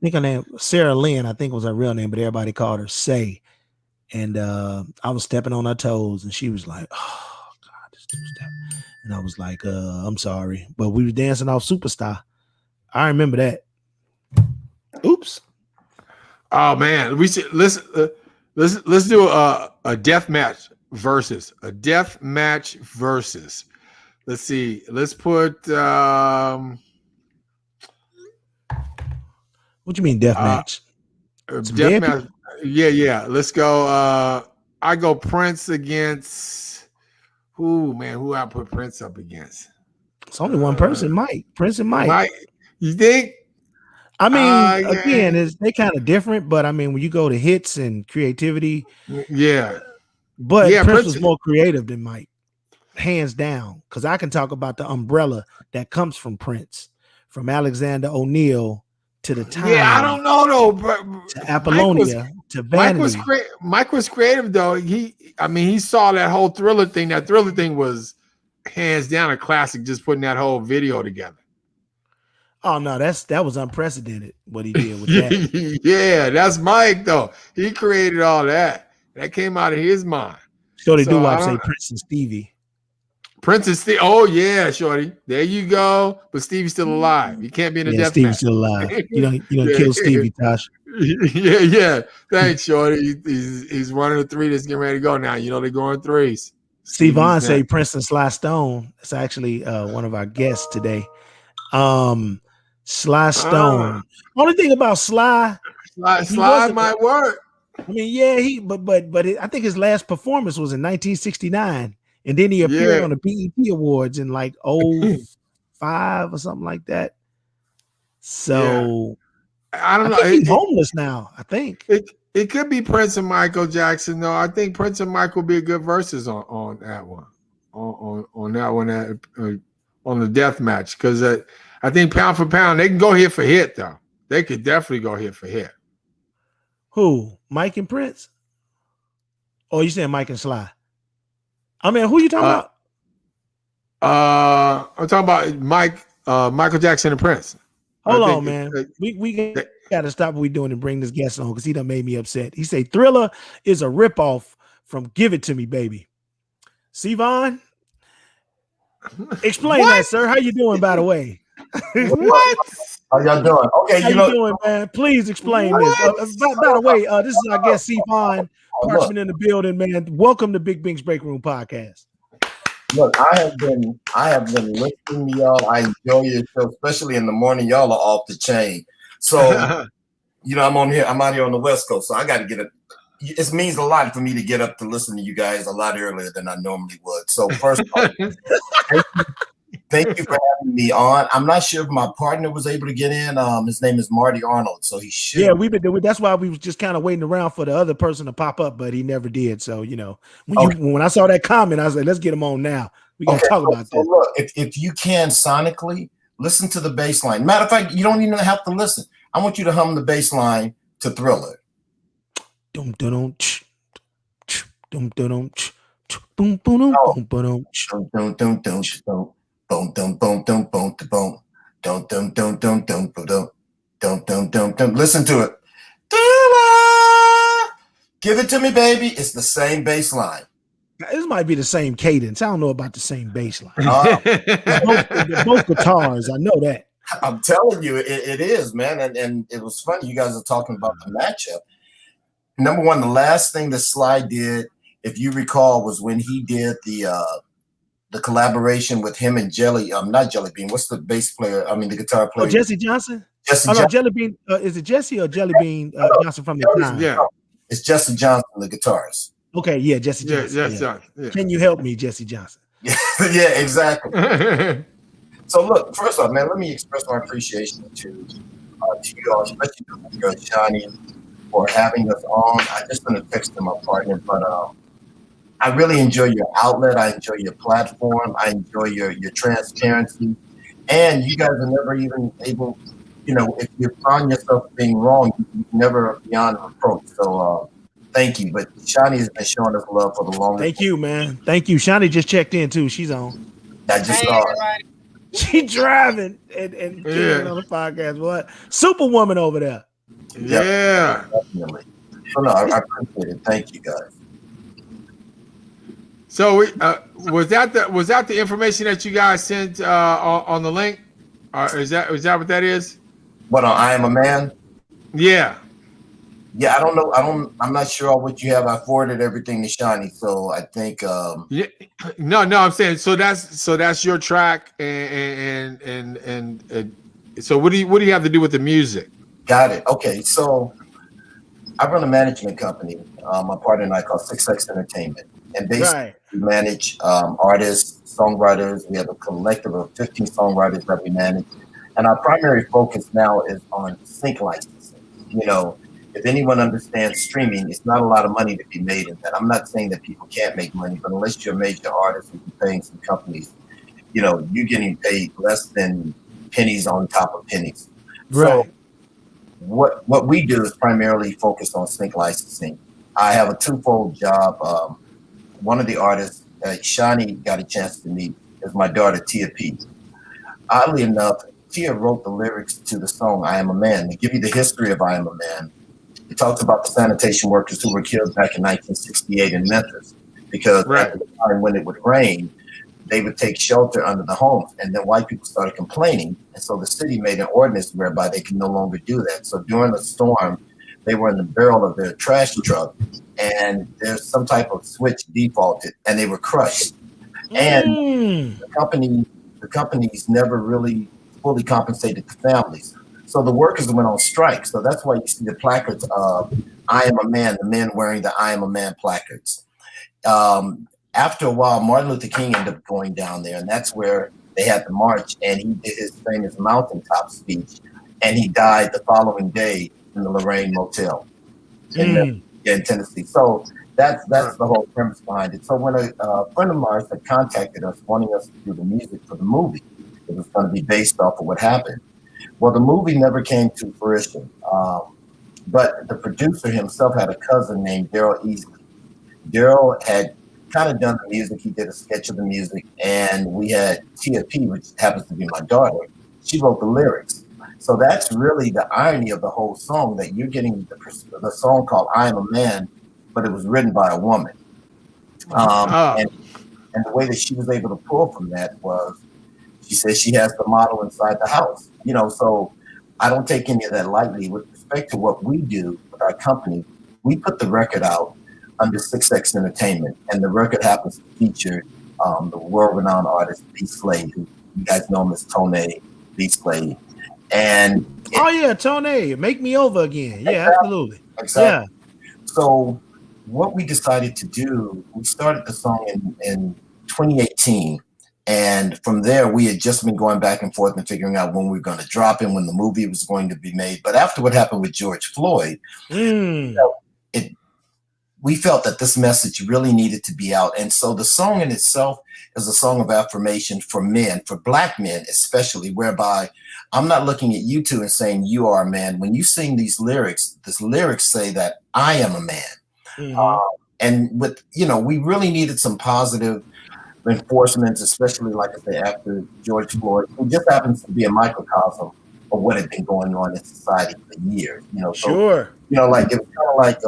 think her name Sarah Lynn, I think was her real name, but everybody called her Say. And I was stepping on her toes and she was like, oh God, this dude's stepping. And I was like, I'm sorry. But we were dancing off Superstar. I remember that. Oops. Oh man, we should let's do a death match versus. Let's see. Let's put what you mean death match? Death match. Yeah. Let's go I go Prince against who I put Prince up against? It's only one person, Mike. Prince and Mike. Mike, you think? I mean, Yeah. again, they kind of different, but I mean, when you go to hits and creativity, Yeah. but Yeah, Prince was more creative than Mike, hands down. Because I can talk about the umbrella that comes from Prince, from Alexander O'Neal to the Time. Yeah, I don't know though, but to Apollonia to Vanity. Mike was creative though. He saw that whole Thriller thing. That Thriller thing was hands down a classic. Just putting that whole video together. Oh no, that was unprecedented what he did with that. Yeah, that's Mike though. He created all that. That came out of his mind. Shorty do-wop say Prince and Stevie. Prince and Stevie. Oh yeah, Shorty. There you go. But Stevie's still alive. You can't be in a death Stevie's match. still alive. You don't kill Stevie, Tosh. Yeah. Thanks, Shorty. He's running a 3 that's getting ready to go now. You know they're going 3s. Steve Vaughn say Prince and Sly Stone. It's actually one of our guests today. Sly Stone. Only thing about Sly might work. I mean, yeah, but I think his last performance was in 1969, and then he appeared on the BET Awards in like 05 or something like that. So I don't know. He's homeless now. I think it could be Prince and Michael Jackson. though. I think Prince and Michael will be a good verses on that one, on that one on the death match because I think pound for pound they can go hit for hit though. They could definitely go hit for hit. Who? Mike and Prince? Oh, you saying Mike and Sly? I mean, who you talking about? I'm talking about Michael Jackson and Prince. Hold on, man. We got to stop what we're doing and bring this guest on because he done made me upset. He say Thriller is a ripoff from Give It To Me, Baby. Sivan, explain that, sir. How you doing, by the way? What? How y'all doing? Okay, How you doing, man? Please explain this. By the way, this is our guest, Sivan Parchman in the building, man. Welcome to Big Bink's Break Room Podcast. Look, I have been listening to y'all. I enjoy your show, especially in the morning. Y'all are off the chain. So, I'm out here on the West Coast, so I got to get it. It means a lot for me to get up to listen to you guys a lot earlier than I normally would. So, first of all, thank you for having me on. I'm not sure if my partner was able to get in. His name is Marty Arnold, so he should. Yeah, we've been doing. That's why we was just kind of waiting around for the other person to pop up, but he never did. So when I saw that comment, I was like, "Let's get him on now. We got to talk about this." Look, if you can sonically listen to the bass line. Matter of fact, you don't even have to listen. I want you to hum the bass line to Thriller. Dum dum ch, dum dum ch, boom boom boom boom dum dum dum dum. Boom, dum, boom, dum, boom, boom, dum, dum, dum, dum, dum, dum, dum, dum, dum, dum. Listen to it. Give It To Me, Baby. It's the same bass line. This might be the same cadence. I don't know about the same bass line. They're both guitars. I know that. I'm telling you, it is, man. And it was funny. You guys are talking about the matchup. Number one, the last thing that Sly did, if you recall, was when he did the collaboration with him and not Jelly Bean. What's the bass player? I mean, the guitar player. Oh, Jesse Johnson? No, Jelly Bean. Is it Jesse or Jelly Bean Johnson from the time? Yeah. It's Jesse Johnson, the guitarist. Okay, yeah, Jesse Johnson. Yeah. Can you help me, Jesse Johnson? Yeah, exactly. So, look, first off, man, let me express my appreciation to you all, especially to your Johnny, for having us on. I just sent a text to my partner, but I really enjoy your outlet. I enjoy your platform. I enjoy your transparency. And you guys are never even able, if you find yourself being wrong, you're never beyond reproach. So thank you. But Shani has been showing us love for the longest. Thank you, man. Thank you. Shani just checked in too. She's on. I just saw her. She driving and on the podcast. What? Superwoman over there. Yeah. Definitely. So no, I appreciate it. Thank you guys. So was that the information that you guys sent on the link? Is that what that is? What on I Am a Man? Yeah. Yeah, I don't know. I'm not sure what you have. I forwarded everything to Shani, so I think. Yeah. No. I'm saying so that's your track, and so what do you have to do with the music? Got it. Okay, so I run a management company. My partner and I call 6X Entertainment, and basically Right. we manage artists, songwriters. We have a collective of 15 songwriters that we manage, and our primary focus now is on sync licensing. You know, if anyone understands streaming, it's not a lot of money to be made in that. I'm not saying that people can't make money, but unless you're a major artist and you're paying some companies, you know, you're getting paid less than pennies on top of pennies. So Right. what we do is primarily focused on sync licensing. I have a twofold job. One of the artists Shani got a chance to meet is my daughter Tia P. Oddly enough, Tia wrote the lyrics to the song "I Am a Man." To give you the history of "I Am a Man," it talks about the sanitation workers who were killed back in 1968 in Memphis because Right. at the time when it would rain, they would take shelter under the homes, and then white people started complaining, and so the city made an ordinance whereby they can no longer do that. So during the storm, they were in the barrel of their trash truck, and there's some type of switch defaulted, and they were crushed. And Mm. the companies never really fully compensated the families. So the workers went on strike. So that's why you see the placards of "I am a man," the men wearing the "I am a man" placards. After a while, Martin Luther King ended up going down there, and that's where they had the march, and he did his famous mountaintop speech, and he died the following day in the Lorraine Motel Mm. in Tennessee. So that's the whole premise behind it. So when a friend of ours had contacted us wanting us to do the music for the movie, it was going to be based off of what happened. Well, the movie never came to fruition, but the producer himself had a cousin named Daryl Easley. Daryl had kind of done the music. He did a sketch of the music, and we had Tia P, which happens to be my daughter. She wrote the lyrics. So that's really the irony of the whole song, that you're getting the song called "I Am a Man," but it was written by a woman. Ah. And the way that she was able to pull from that was she says she has the model inside the house. You know, so I don't take any of that lightly. With respect to what we do with our company, we put the record out under 6X Entertainment, and the record happens to feature the world-renowned artist B. Slade, who you guys know him as Tone B. Slade. And Oh yeah, Tony, make me over again. Yeah, Exactly. absolutely. exactly. Yeah. So what we decided to do, we started the song in 2018. And from there, we had just been going back and forth and figuring out when we were going to drop it, when the movie was going to be made. But after what happened with George Floyd, Mm. it we felt that this message really needed to be out. And so the song in itself is a song of affirmation for men, for Black men especially, whereby I'm not looking at you two and saying you are a man. When you sing these lyrics say that I am a man. Mhm. And with, you know, we really needed some positive reinforcements, especially like I say after George Floyd, who just happens to be a microcosm of what had been going on in society for years. You know, so Sure. you know, like it was kind of like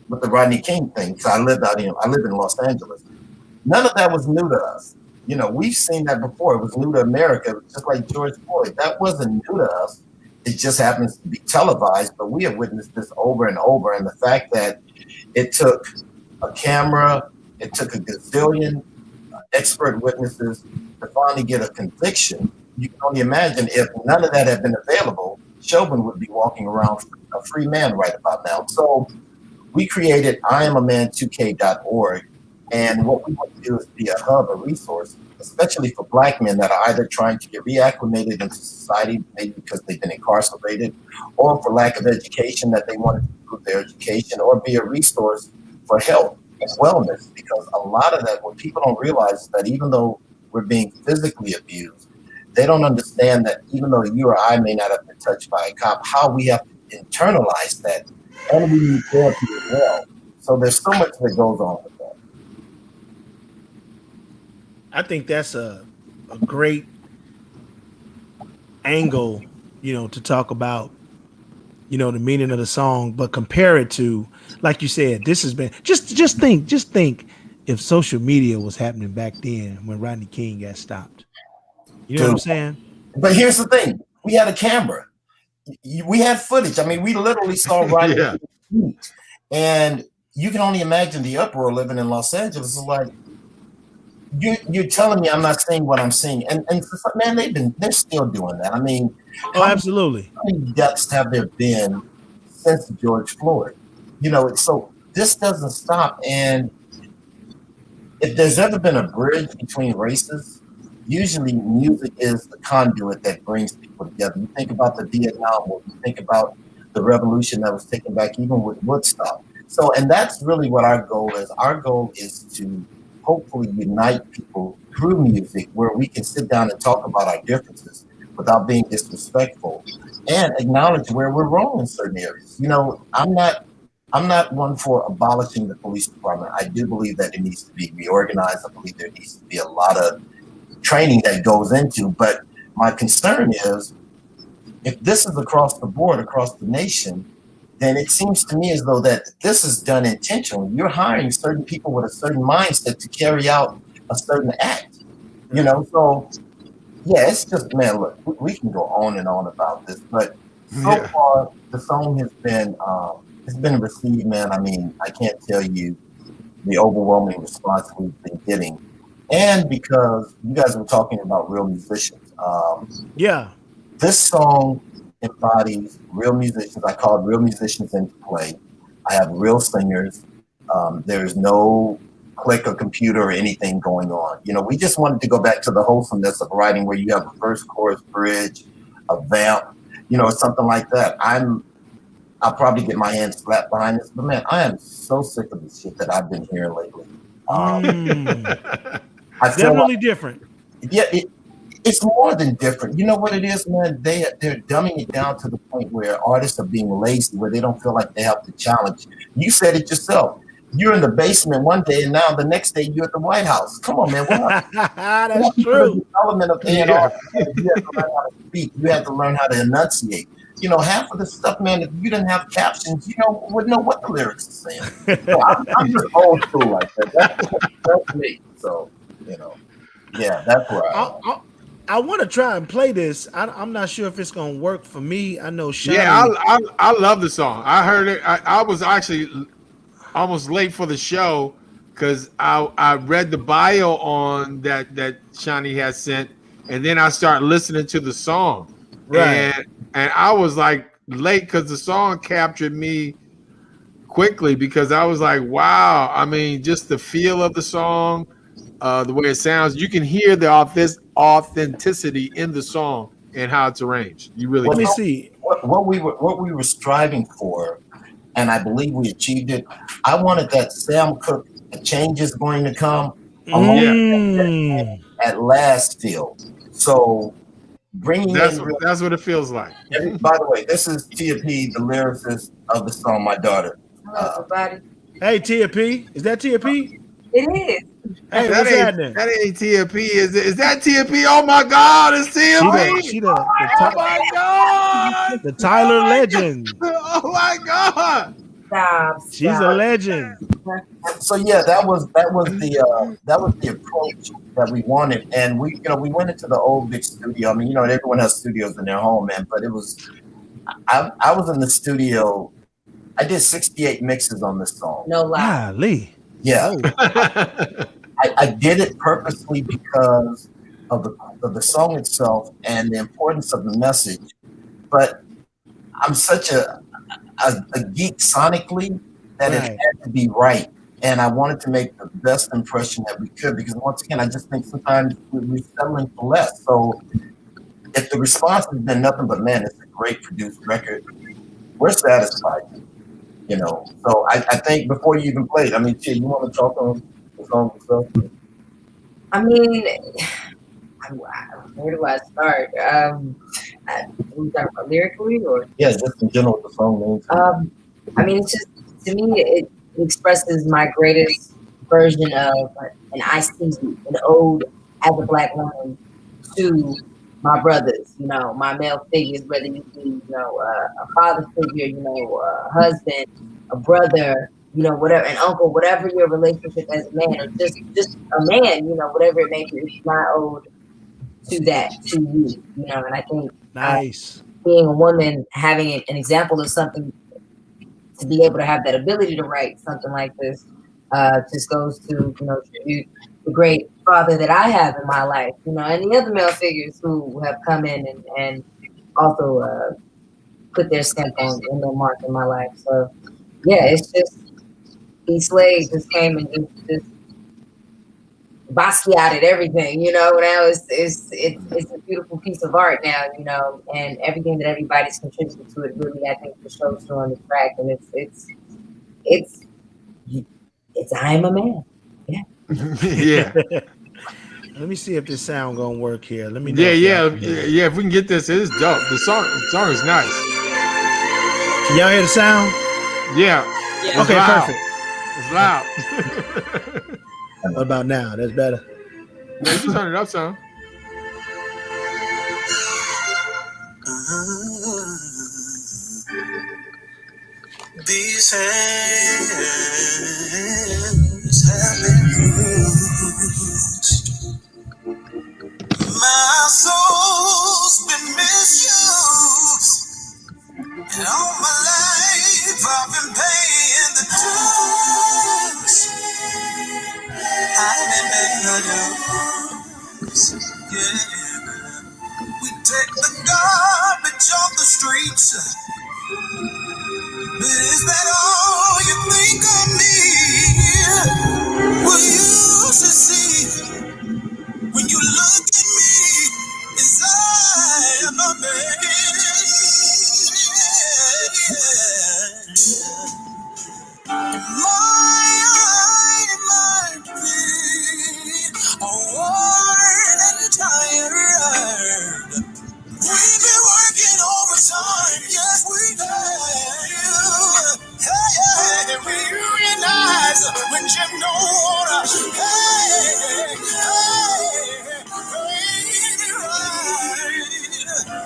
with the Rodney King thing. So I live in Los Angeles. None of that was new to us. You know, we've seen that before. It was new to America, just like George Floyd. That wasn't new to us. It just happens to be televised, but we have witnessed this over and over. And the fact that it took a camera, it took a gazillion expert witnesses to finally get a conviction. You can only imagine if none of that had been available, Chauvin would be walking around a free man right about now. So we created IamAman2k.org. And what we want to do is be a hub, a resource, especially for Black men that are either trying to get reacclimated into society, maybe because they've been incarcerated, or for lack of education, that they want to improve their education, or be a resource for health and wellness. Because a lot of that, what people don't realize is that even though we're being physically abused, they don't understand that even though you or I may not have been touched by a cop, how we have to internalize that, and we need therapy as well. So there's so much that goes on with that. I think that's a great angle, to talk about, the meaning of the song, but compare it to, like you said, this has been just think if social media was happening back then when Rodney King got stopped. You know what I'm saying? But here's the thing: we had a camera, we had footage. I mean, we literally saw Rodney Yeah. King, and you can only imagine the uproar living in Los Angeles. It's like you're telling me I'm not seeing what I'm seeing, and man, they're still doing that. I mean, Oh, absolutely. how many deaths have there been since George Floyd? So this doesn't stop. And if there's ever been a bridge between races, usually music is the conduit that brings people together. You think about the Vietnam War, you think about the revolution that was taken back, even with Woodstock. So, and that's really what our goal is. Our goal is to hopefully unite people through music where we can sit down and talk about our differences without being disrespectful and acknowledge where we're wrong in certain areas. I'm not one for abolishing the police department. I do believe that it needs to be reorganized. I believe there needs to be a lot of training that goes into. But my concern is if this is across the board, across the nation, then it seems to me as though that this is done intentionally. You're hiring certain people with a certain mindset to carry out a certain act. So yeah, it's just, man, look, we can go on and on about this, but so far the song has been it's been received, man. I mean, I can't tell you the overwhelming response we've been getting. And because you guys were talking about real musicians, Yeah. this song embodies real musicians. I call it real musicians into play. I have real singers. There's no click or computer or anything going on. We just wanted to go back to the wholesomeness of writing where you have a verse, chorus, bridge, a vamp, something like that. I'll probably get my hands slapped behind this, but man, I am so sick of the shit that I've been hearing lately. I feel Definitely different. yeah, it's more than different. You know what it is, man? They're dumbing it down to the point where artists are being lazy, where they don't feel like they have to challenge. You said it yourself. You're in the basement one day, and now the next day you're at the White House. Come on, man. That's true. Development of A&R. You have to learn how to speak. You have to learn how to enunciate. Half of the stuff, man, if you didn't have captions, wouldn't know what the lyrics are saying. So I'm just old school like that. That's me. So, yeah, that's where I want to try and play this. I'm not sure if it's going to work for me. I know Shani. Yeah, I love the song. I heard it. I was actually almost late for the show because I read the bio on that Shani had sent, and then I started listening to the song. Right. And I was like late because the song captured me quickly because I was like, wow. I mean, just the feel of the song, the way it sounds, you can hear the authenticity in the song and how it's arranged. You really Let me can. see. what we were striving for, and I believe we achieved it. I wanted that Sam Cooke, "A Change Is Going to Come," at last feel. So bringing That's in that's what it feels like. by the way, this is Tia P, the lyricist of the song, my daughter. Hello, everybody. Hey, Tia P. Is that Tia P? It is. Hey, That what's ain't happening? that ain't TFP. Is that TFP? Oh my God, it's TFP. She Oh my God. the Tyler legend. Oh my God. Stop. She's a legend. So yeah, that was the approach that we wanted, and we went into the old big studio. I mean, everyone has studios in their home, man, but it was I was in the studio. I did 68 mixes on this song. No lie. Golly. Yeah, I did it purposely because of the song itself and the importance of the message. But I'm such a geek sonically that it had to be right. And I wanted to make the best impression that we could because once again, I just think sometimes we're settling for less. So if the response has been nothing but, man, it's a great produced record, we're satisfied. So I think before you even play it, I mean, Tia, you want to talk on the song itself? I mean, where do I start? We talking about lyrically, or Yeah, just in general, the song means. I mean, it's just, to me, it expresses my greatest version of an an ode as a Black woman to my brothers, my male figures, whether you be, a father figure, a husband, a brother, whatever, an uncle, whatever your relationship as a man, or just a man, whatever it may be, it's my ode to that, to you, and I think Nice. being a woman, having an example of something, to be able to have that ability to write something like this, just goes to, tribute the great father that I have in my life, and the other male figures who have come in and also put their stamp on and their mark in my life. So yeah, it's just these slaves just came and just Basquiated everything, you know. Now it's a beautiful piece of art now, you know, and everything that everybody's contributed to it really, I think, shows through on the track, and it's I am a man. Yeah. Yeah. Let me see if this sound gonna work here. Let me know. Yeah, if yeah, y'all can hear it. yeah. If we can get this, it is dope. The song is nice. Can y'all hear the sound? Yeah. Yeah. It's Okay, loud. perfect. It's loud. What about now? That's better. Yeah, you can turn it up, son. These hands have been bruised. My soul's been misused. And all my life I've been paying the dues. I've been paying the dues. Yeah. We take the garbage off the streets. But is that all you think of me? Will you see when you look at me? Is I am a man? My be worn and tired. We've been working overtime, yes we have. Hey, we realize when you know baby, right.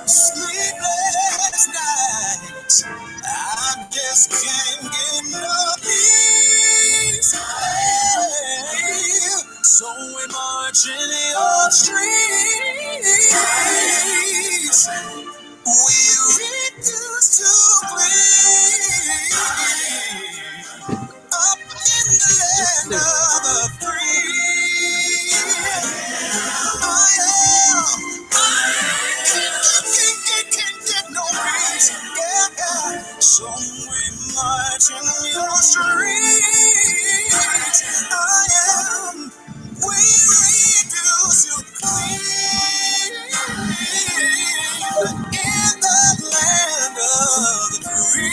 Sleepless nights, I just can't get enough peace. Hey, so we're marching your streets. We refuse to bleed up in the land of the free. I can't get no peace. Yeah. So we march in your streets. I am. We refuse to bleed in the land of the free.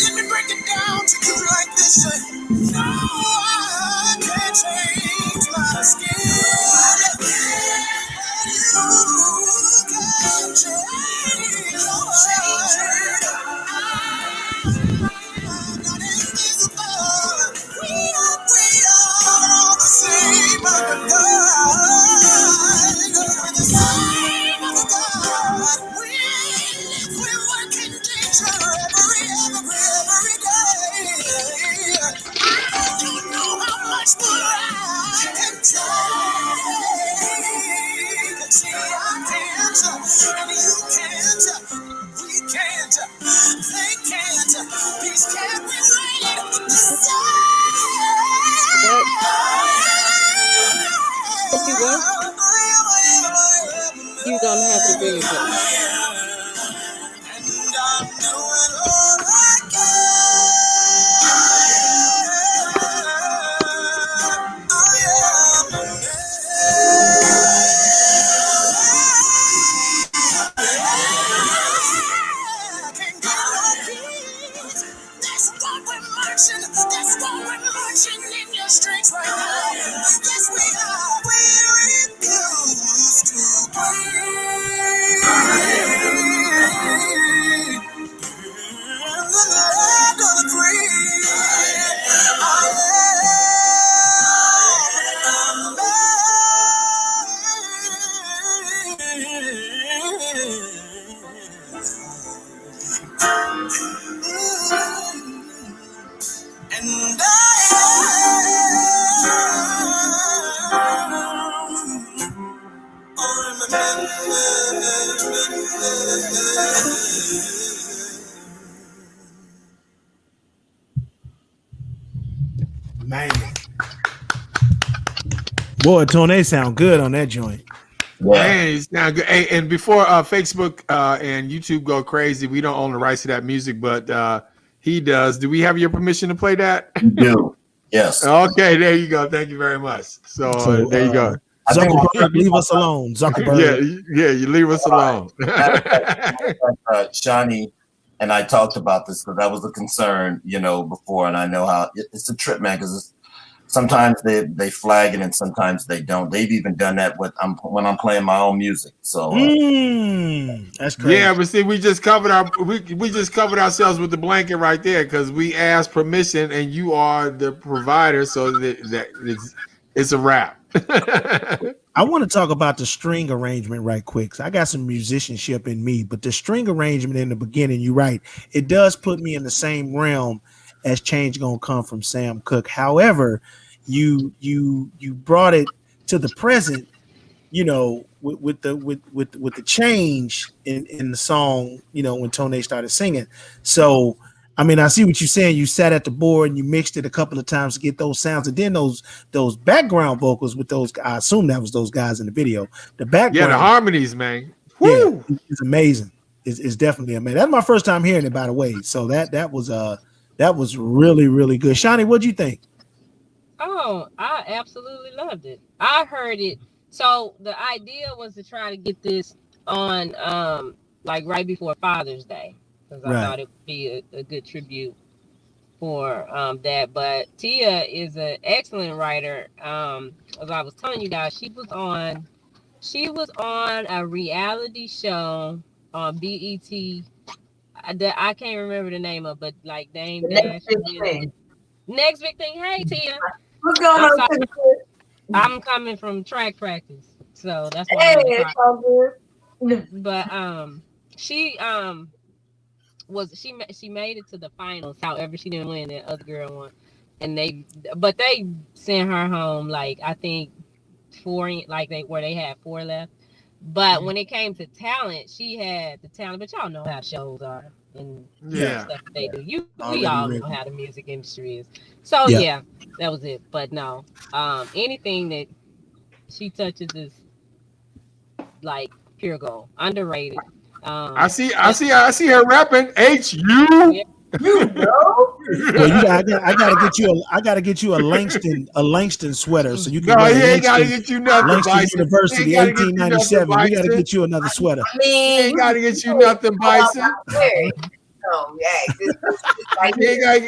Let me break it down to you like this. No, I can't change my skin. You can't change your shade. I'm not invisible. We are all the same other God. We're the same other God. We work in nature every day. I don't know how much more I can take. See, I can't, and you can't. We can't, they can't. Peace can't be made the If you want, you don't have to bring it up. and I'm doing all I That's why we're marching in your streets right now. Yes, we are. We refuse to bleed in the land of the free. I am. And Man, boy, Tone sound good on that joint. Man, it's now good. Hey, and before Facebook and YouTube go crazy, we don't own the rights to that music, but he does. Do we have your permission to play that? You do. Yes. Okay, there you go. Thank you very much. So there you go. Zuckerberg, leave us alone. Zuckerberg. Yeah, you leave us alone. Shawnee and I talked about this because that was a concern, before, and I know how it's a trip, man. Because sometimes they flag it and sometimes they don't. They've even done that when I'm playing my own music. So that's crazy. Yeah, but see, we just covered ourselves with the blanket right there because we asked permission, and you are the provider, so that it's a wrap. I want to talk about the string arrangement right quick. So I got some musicianship in me, but the string arrangement in the beginning, you're right, it does put me in the same realm as Change Gonna Come from Sam Cooke. However, you brought it to the present, with the change in the song, when Tone started singing. So I mean, I see what you're saying. You sat at the board and you mixed it a couple of times to get those sounds, and then those background vocals with those. I assume that was those guys in the video. The background, the harmonies, man. Woo! Yeah, it's amazing. It's definitely amazing. That's my first time hearing it, by the way. So that was really, really good. Shawnee, what'd you think? Oh, I absolutely loved it. I heard it. So the idea was to try to get this on like right before Father's Day, because I thought it would be a good tribute for that. But Tia is an excellent writer. As I was telling you guys, she was on a reality show on BET. I can't remember the name of, but like Dame Dash. Next big thing. Hey Tia, what's going on? I'm coming from track practice, so that's why. Hey, it's all good. But she made it to the finals. However, she didn't win. That other girl won, and they sent her home. Like I think they had 4 left. But when it came to talent, she had the talent. But y'all know how shows are and stuff that they do. We all know how the music industry is. So yeah, that was it. But no, anything that she touches is like pure gold, underrated. I see her rapping. HU. You know? Well, I gotta get you a Langston sweater so you can. No, he ain't gotta get you nothing. Langston University, 1897. We gotta get you another sweater. I mean, he ain't gotta get you nothing, Bison. Oh yeah,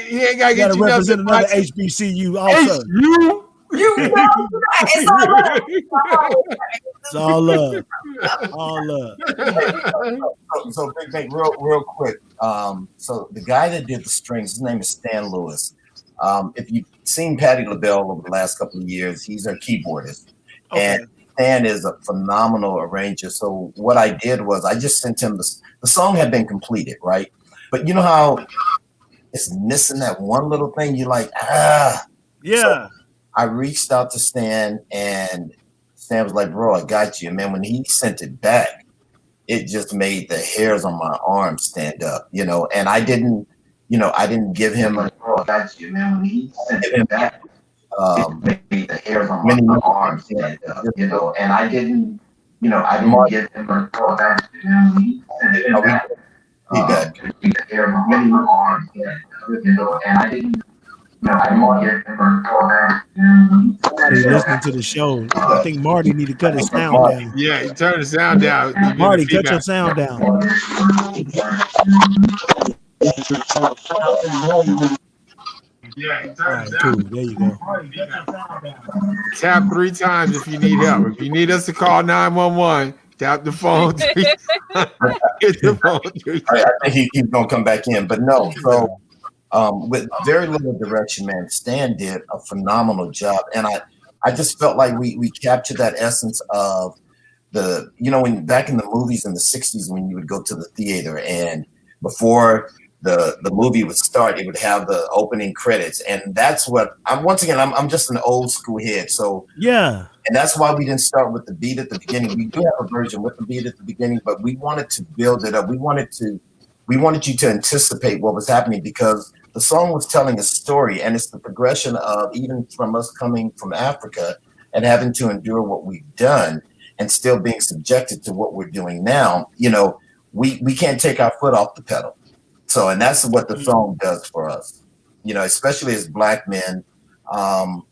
he ain't gotta get you represent nothing. Another HBCU also. HU. you know, it's all love. All love. So Bink, real quick. So the guy that did the strings, his name is Stan Lewis. If you've seen Patti LaBelle over the last couple of years, he's her keyboardist. Okay. And Stan is a phenomenal arranger. So what I did was I just sent him the song had been completed, right? But you know how it's missing that one little thing. You're like, yeah. So I reached out to Stan, and Stan was like, bro, I got you. And man, when he sent it back, it just made the hairs on my arms stand up, and I didn't give him a, bro, I got you, man. When he sent it back, it made the hairs on my arms stand up, and I didn't give him a, bro, I got you, man. When he sent it back, he got the hairs on my arms stand up, and I didn't. Somebody listening to the show. I think Marty need to cut his sound down. Yeah, turn the sound down. Marty, cut your sound down. All right, cool. There you go. Tap 3 times if you need help. If you need us to call 911, tap the phone. Hit the phone. I think he's gonna come back in, but no. So. With very little direction, man, Stan did a phenomenal job. And I just felt like we captured that essence of when back in the movies in the 60s, when you would go to the theater and before the movie would start, it would have the opening credits. And that's what I'm just an old school head. So yeah. And that's why we didn't start with the beat at the beginning. We do have a version with the beat at the beginning, but we wanted to build it up. We wanted you to anticipate what was happening because the song was telling a story, and it's the progression of even from us coming from Africa and having to endure what we've done. and still being subjected to what we're doing now, you know, we can't take our foot off the pedal. So, and that's what the song does for us, you know, especially as Black men. Um,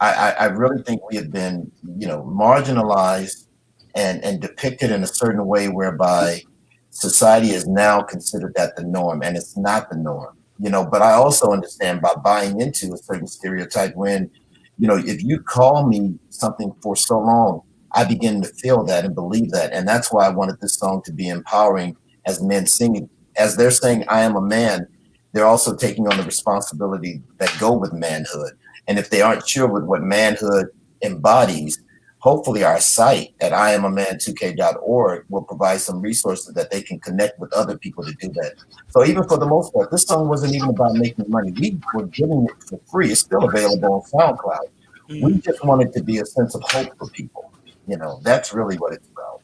I really think we have been, you know, marginalized and depicted in a certain way whereby society is now considered that the norm, and it's not the norm, you know. But I also understand by buying into a certain stereotype when, you know, if you call me something for so long, I begin to feel that and believe that. And that's why I wanted this song to be empowering as men singing. As they're saying, I am a man, they're also taking on the responsibility that go with manhood. And if they aren't sure with what manhood embodies, hopefully our site at iamaman2k.org will provide some resources that they can connect with other people to do that. So even for the most part, this song wasn't even about making money. We were giving it for free. It's still available on SoundCloud. We just wanted to be a sense of hope for people. You know, that's really what it's about.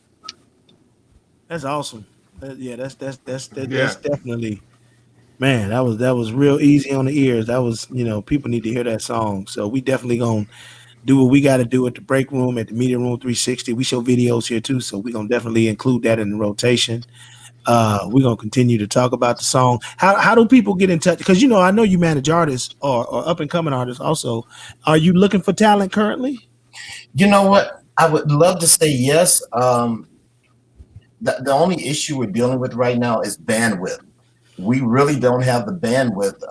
That's awesome. That's definitely, man. That was real easy on the ears. That was, you know, people need to hear that song. So we definitely gonna do what we got to do at the break room, at the media room 360. We show videos here too, so we're gonna definitely include that in the rotation. We're gonna continue to talk about the song. How do people get in touch? Because, you know, I know you manage artists or up and coming artists also. Are you looking for talent currently? You know what? I would love to say yes. The only issue we're dealing with right now is bandwidth. We really don't have the bandwidth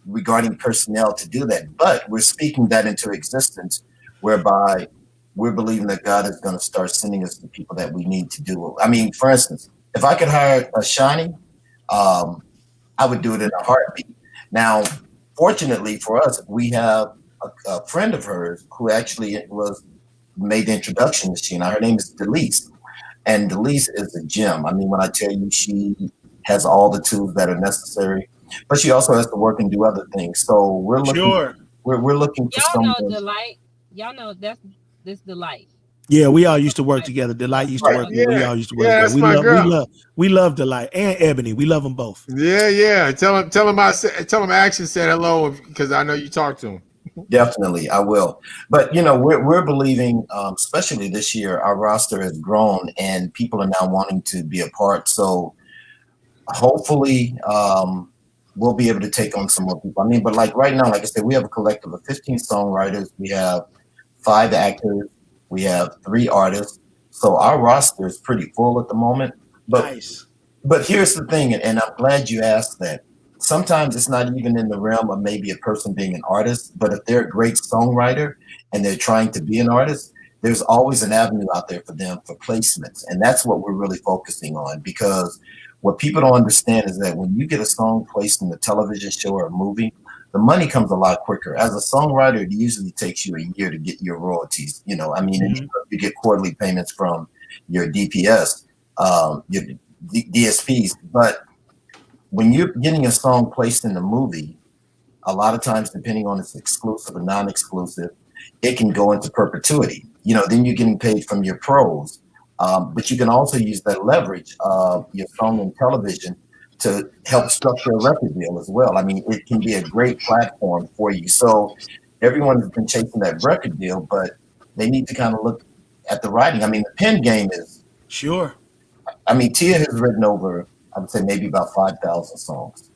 regarding personnel to do that, but we're speaking that into existence, whereby we're believing that God is going to start sending us the people that we need to do. I mean, for instance, if I could hire a Shani, I would do it in a heartbeat. Now, fortunately for us, we have a friend of hers who actually made the introduction to Sheena. Her name is Delise. And Delise is a gem. I mean, when I tell you, she has all the tools that are necessary, but she also has to work and do other things. So we're looking, we're looking for Y'all know someone. Delight. Y'all know this Delight. Yeah, we all used to work together. Delight used to work. Yeah, We all used to work yeah, together. that's my girl. We love Delight and Ebony. We love them both. Yeah. Tell him Action said hello because I know you talked to him. Definitely, I will. But you know, we're believing, especially this year, our roster has grown and people are now wanting to be a part. So hopefully, we'll be able to take on some more people. I mean, but like right now, like I said, we have a collective of 15 songwriters. We have 5 actors. We have 3 artists. So our roster is pretty full at the moment. But Nice. But here's the thing, and I'm glad you asked that. Sometimes it's not even in the realm of maybe a person being an artist, but if they're a great songwriter and they're trying to be an artist, there's always an avenue out there for them for placements. And that's what we're really focusing on, because what people don't understand is that when you get a song placed in a television show or a movie, the money comes a lot quicker. As a songwriter, it usually takes you a year to get your royalties. You know, I mean, and you get quarterly payments from your DPS, your DSPs. But when you're getting a song placed in the movie, a lot of times, depending on its exclusive or non-exclusive, it can go into perpetuity. You know, then you're getting paid from your pros. But you can also use that leverage of your song and television to help structure a record deal as well. I mean, it can be a great platform for you. So everyone has been chasing that record deal, but they need to kind of look at the writing. I mean, the pen game is sure. I mean, Tia has written over, I would say, maybe about 5,000 songs,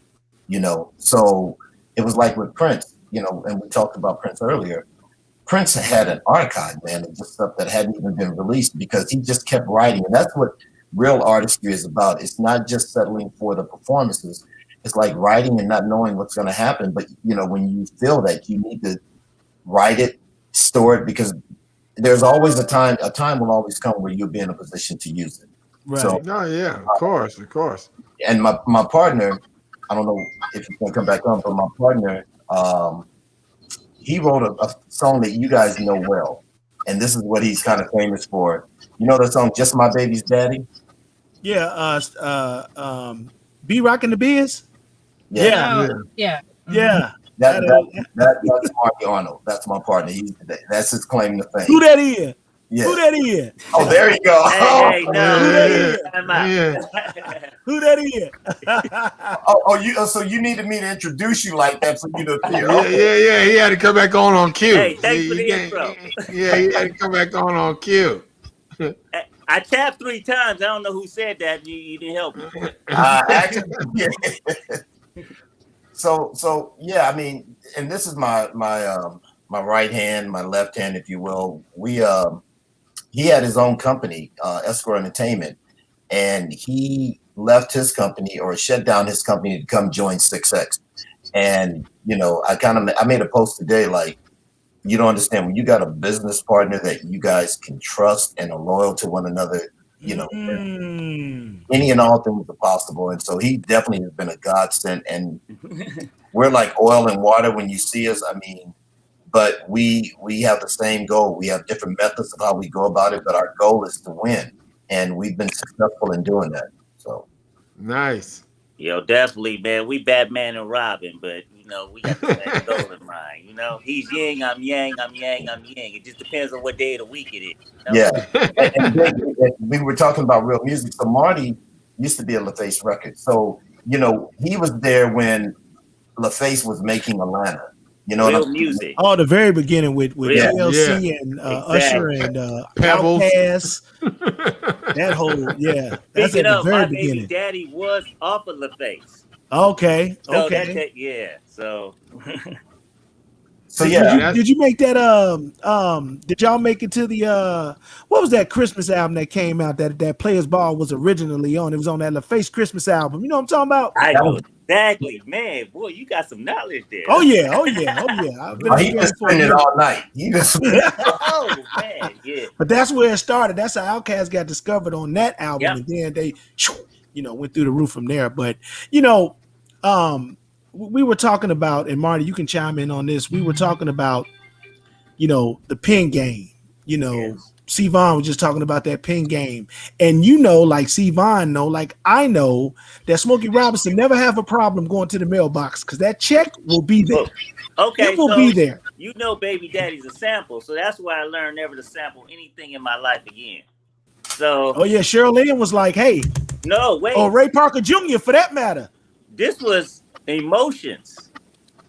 you know. So it was like with Prince, you know, and we talked about Prince earlier. Prince had an archive, man, of just stuff that hadn't even been released because he just kept writing. And that's what real artistry is about. It's not just settling for the performances. It's like writing and not knowing what's going to happen. But, you know, when you feel that, you need to write it, store it, because there's always a time will always come where you'll be in a position to use it. Right. So, yeah, of course. And my partner, I don't know if you can come back on, but my partner, he wrote a song that you guys know well, and this is what he's kind of famous for. You know the song "Just My Baby's Daddy"? Yeah. Be Rockin' the Biz. Yeah. That's Marty Arnold. That's my partner. That's his claim to fame. Who that is? Yeah. Who that is? Oh, there you go. Hey, Who no. that is? Time out. Yeah. Who that is? So you needed me to introduce you like that for you to appear. Yeah. He had to come back on cue. Hey, thanks for the intro. Yeah, he had to come back on cue. I tapped 3 times. I don't know who said that. You didn't help me. Actually, yeah. So yeah, I mean, and this is my right hand, my left hand, if you will. He had his own company, Escrow Entertainment, and he left his company or shut down his company to come join 6X. And I made a post today like, you don't understand when you got a business partner that you guys can trust and are loyal to one another. Any and all things are possible, and so he definitely has been a godsend. And we're like oil and water when you see us. I mean, but we have the same goal. We have different methods of how we go about it, but our goal is to win, and we've been successful in doing that. So nice. Yo, definitely, man. We Batman and Robin, but we got the same goal in mind. He's yin, I'm yang, I'm yang, I'm yin. It just depends on what day of the week it is. Yeah. And we were talking about real music. So Marty used to be a LaFace record. So, he was there when LaFace was making Atlanta. Real music. Oh, the very beginning with TLC and Usher and Pebbles. Outkast. That whole, that's at the very my beginning. baby daddy was off of LaFace. Okay. So Okay. So yeah. Did you make that? Did y'all make it to the what was that Christmas album that came out that Players Ball was originally on? It was on that LaFace Christmas album. You know what I'm talking about? I know exactly, man. Boy, you got some knowledge there. Oh yeah. I've been He just spent it all night. Oh man, yeah. But that's where it started. That's how Outkast got discovered on that album, and then they, went through the roof from there. But we were talking about, and Marty, you can chime in on this. We were talking about, the pen game. C. Vaughn was just talking about that pen game. And like C. Vaughn like I know that Smokey Robinson never have a problem going to the mailbox because that check will be there. Okay. It will be there. Baby daddy's a sample. So that's why I learned never to sample anything in my life again. So oh yeah, Cheryl Lynn was like, hey. No, wait. Or Ray Parker Jr. for that matter. This was Emotions.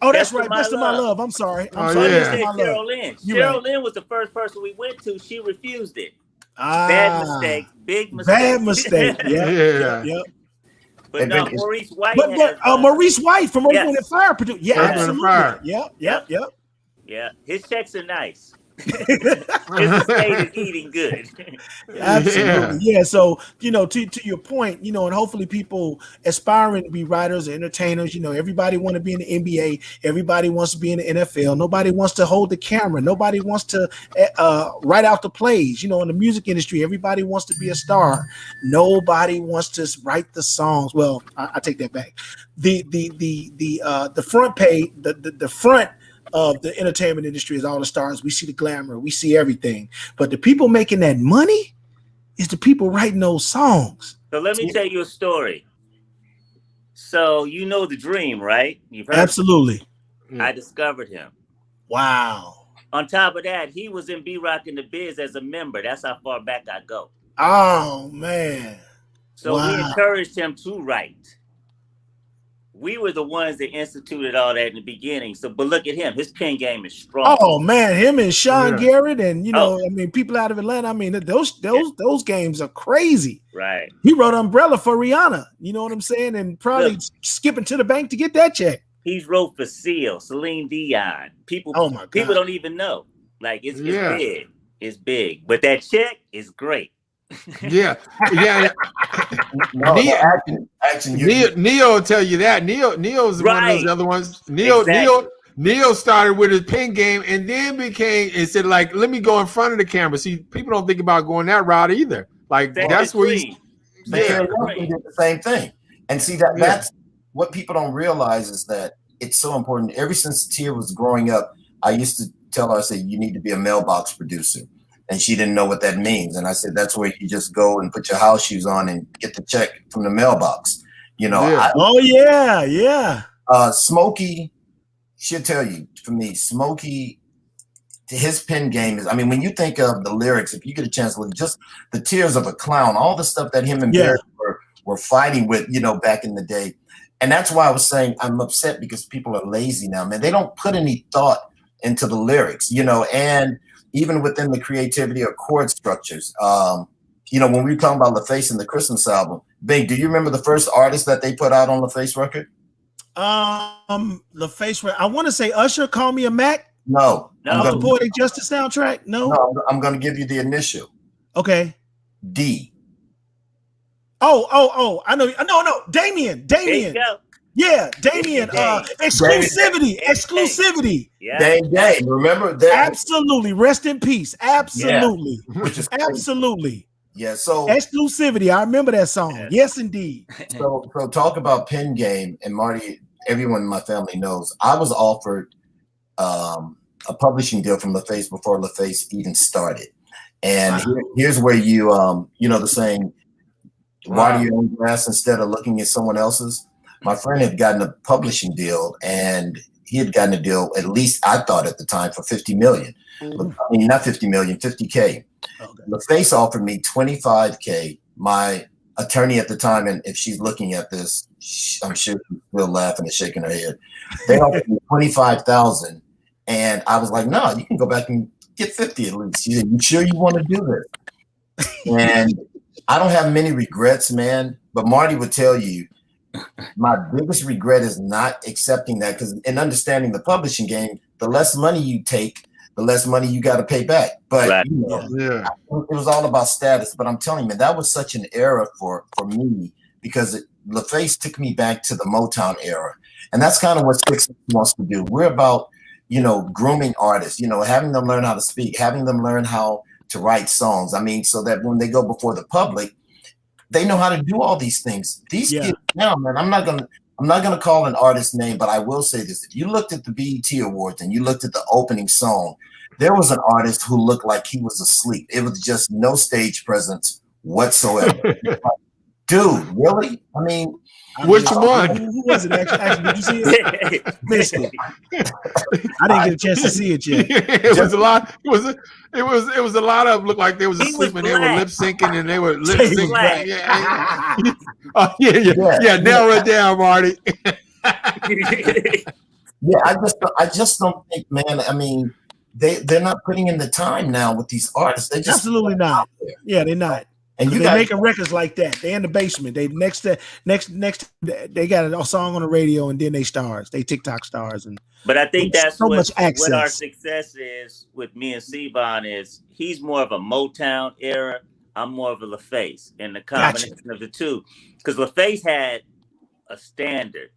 Oh, that's right. Best of My Love. I'm sorry. Cheryl Lynn. Cheryl Lynn was the first person we went to. She refused it. Bad mistake. Big mistake. Bad mistake. Yeah. But no, Maurice White. Maurice White from Earth, Wind & Fire produced. Yeah, absolutely. Yep. Yeah, his checks are nice. His estate is eating good. Absolutely. Yeah. So, to your point, and hopefully people aspiring to be writers or entertainers, everybody want to be in the NBA. Everybody wants to be in the NFL. Nobody wants to hold the camera. Nobody wants to write out the plays. In the music industry, everybody wants to be a star. Nobody wants to write the songs. Well, I take that back. The front page, the front of the entertainment industry is all the stars. We see the glamour, we see everything. But the people making that money is the people writing those songs. So let me tell you a story. So The Dream, right? You've heard Absolutely. I discovered him. Wow. On top of that, he was in B-Rock in the Biz as a member. That's how far back I go. Oh man. So we encouraged him to write. We were the ones that instituted all that in the beginning. So, but look at him; his pen game is strong. Oh man, him and Sean Garrett, and people out of Atlanta. I mean, those games are crazy. Right. He wrote Umbrella for Rihanna. You know what I'm saying? And probably skipping to the bank to get that check. He's wrote for Seal, Celine Dion. People. Oh my God. People don't even know. Like it's big. It's big, but that check is great. Yeah. No, Neo will tell you that. Neo's one of those other ones. Neo started with his pen game and then said, like, let me go in front of the camera. See, people don't think about going that route either. Like that's where he's did the same thing. And see that's what people don't realize is that it's so important. Ever since Tia was growing up, I used to tell her, I said, you need to be a mailbox producer. And she didn't know what that means. And I said, that's where you just go and put your house shoes on and get the check from the mailbox. Smokey should tell you, for me, Smokey his pen game is. I mean, when you think of the lyrics, if you get a chance to look, just the tears of a clown, all the stuff that him and Barry were fighting with, back in the day. And that's why I was saying I'm upset because people are lazy now, man. They don't put any thought into the lyrics, and even within the creativity of chord structures. When we were talking about LaFace and the Christmas album, Bink, do you remember the first artist that they put out on LaFace record? LaFace, I want to say Usher, Call Me a Mac. No. The Poetic Justice soundtrack. No, I'm going to give you the initial. Okay. D. Oh, I know. No, Damien. Yeah, Damien. Exclusivity. Yeah. Dang. Remember that? Absolutely. Rest in peace. Absolutely. Yeah. Which is absolutely. Yeah. So Exclusivity. I remember that song. Yeah. Yes, indeed. So talk about pen game, and Marty. Everyone in my family knows I was offered a publishing deal from LaFace before LaFace even started, and here's where you the saying. Why do your own grass instead of looking at someone else's? My friend had gotten a publishing deal, and he had gotten a deal, at least I thought at the time, for $50 million. I mean, not $50 million, $50K. Okay. LaFace offered me $25K. My attorney at the time, and if she's looking at this, I'm sure she's still laughing and shaking her head. They offered me $25,000, and I was like, no, you can go back and get 50 at least. She said, you sure you want to do this? And I don't have many regrets, man, but Marty would tell you my biggest regret is not accepting that, because in understanding the publishing game, the less money you take, the less money you got to pay back. But it was all about status. But I'm telling you, man, that was such an era for me, because LaFace took me back to the Motown era. And that's kind of what Six wants to do. We're about, grooming artists, having them learn how to speak, having them learn how to write songs. I mean, so that when they go before the public, they know how to do all these things. These kids now, man, I'm not gonna call an artist's name, but I will say this: if you looked at the BET Awards and you looked at the opening song, there was an artist who looked like he was asleep. It was just no stage presence whatsoever. Dude, really? I mean, which one? Who was it? Actually, did you see it? Missed it. I didn't get a chance to see it yet. It was a lot. It was a lot of them looked like they was asleep and they were lip syncing and they were lip syncing. Yeah. Narrow it down, Marty. I just don't think, man. I mean, they're not putting in the time now with these artists. They just absolutely not. Yeah, they're not. And they're making records like that. They in the basement. They next. They got a song on the radio, and then they stars. They TikTok stars, But I think that's so what our success is with me and C-Bon is he's more of a Motown era. I'm more of a LaFace, and the combination of the two. Because LaFace had a standard.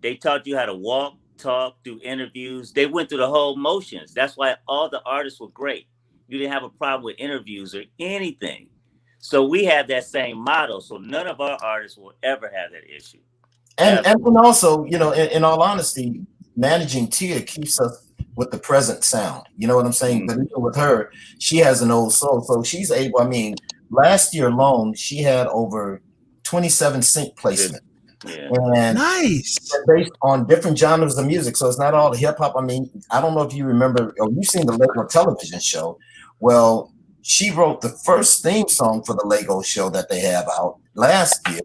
They taught you how to walk, talk, do interviews. They went through the whole motions. That's why all the artists were great. You didn't have a problem with interviews or anything. So we have that same model. So none of our artists will ever have that issue. And also, in all honesty, managing Tia keeps us with the present sound. You know what I'm saying? Mm-hmm. But even with her, she has an old soul. So she's able, last year alone, she had over 27 sync placements. Yeah. And nice. Based on different genres of music. So it's not all hip hop. I don't know if you remember or you've seen the Lego television show. Well, she wrote the first theme song for the Lego show that they have out last year.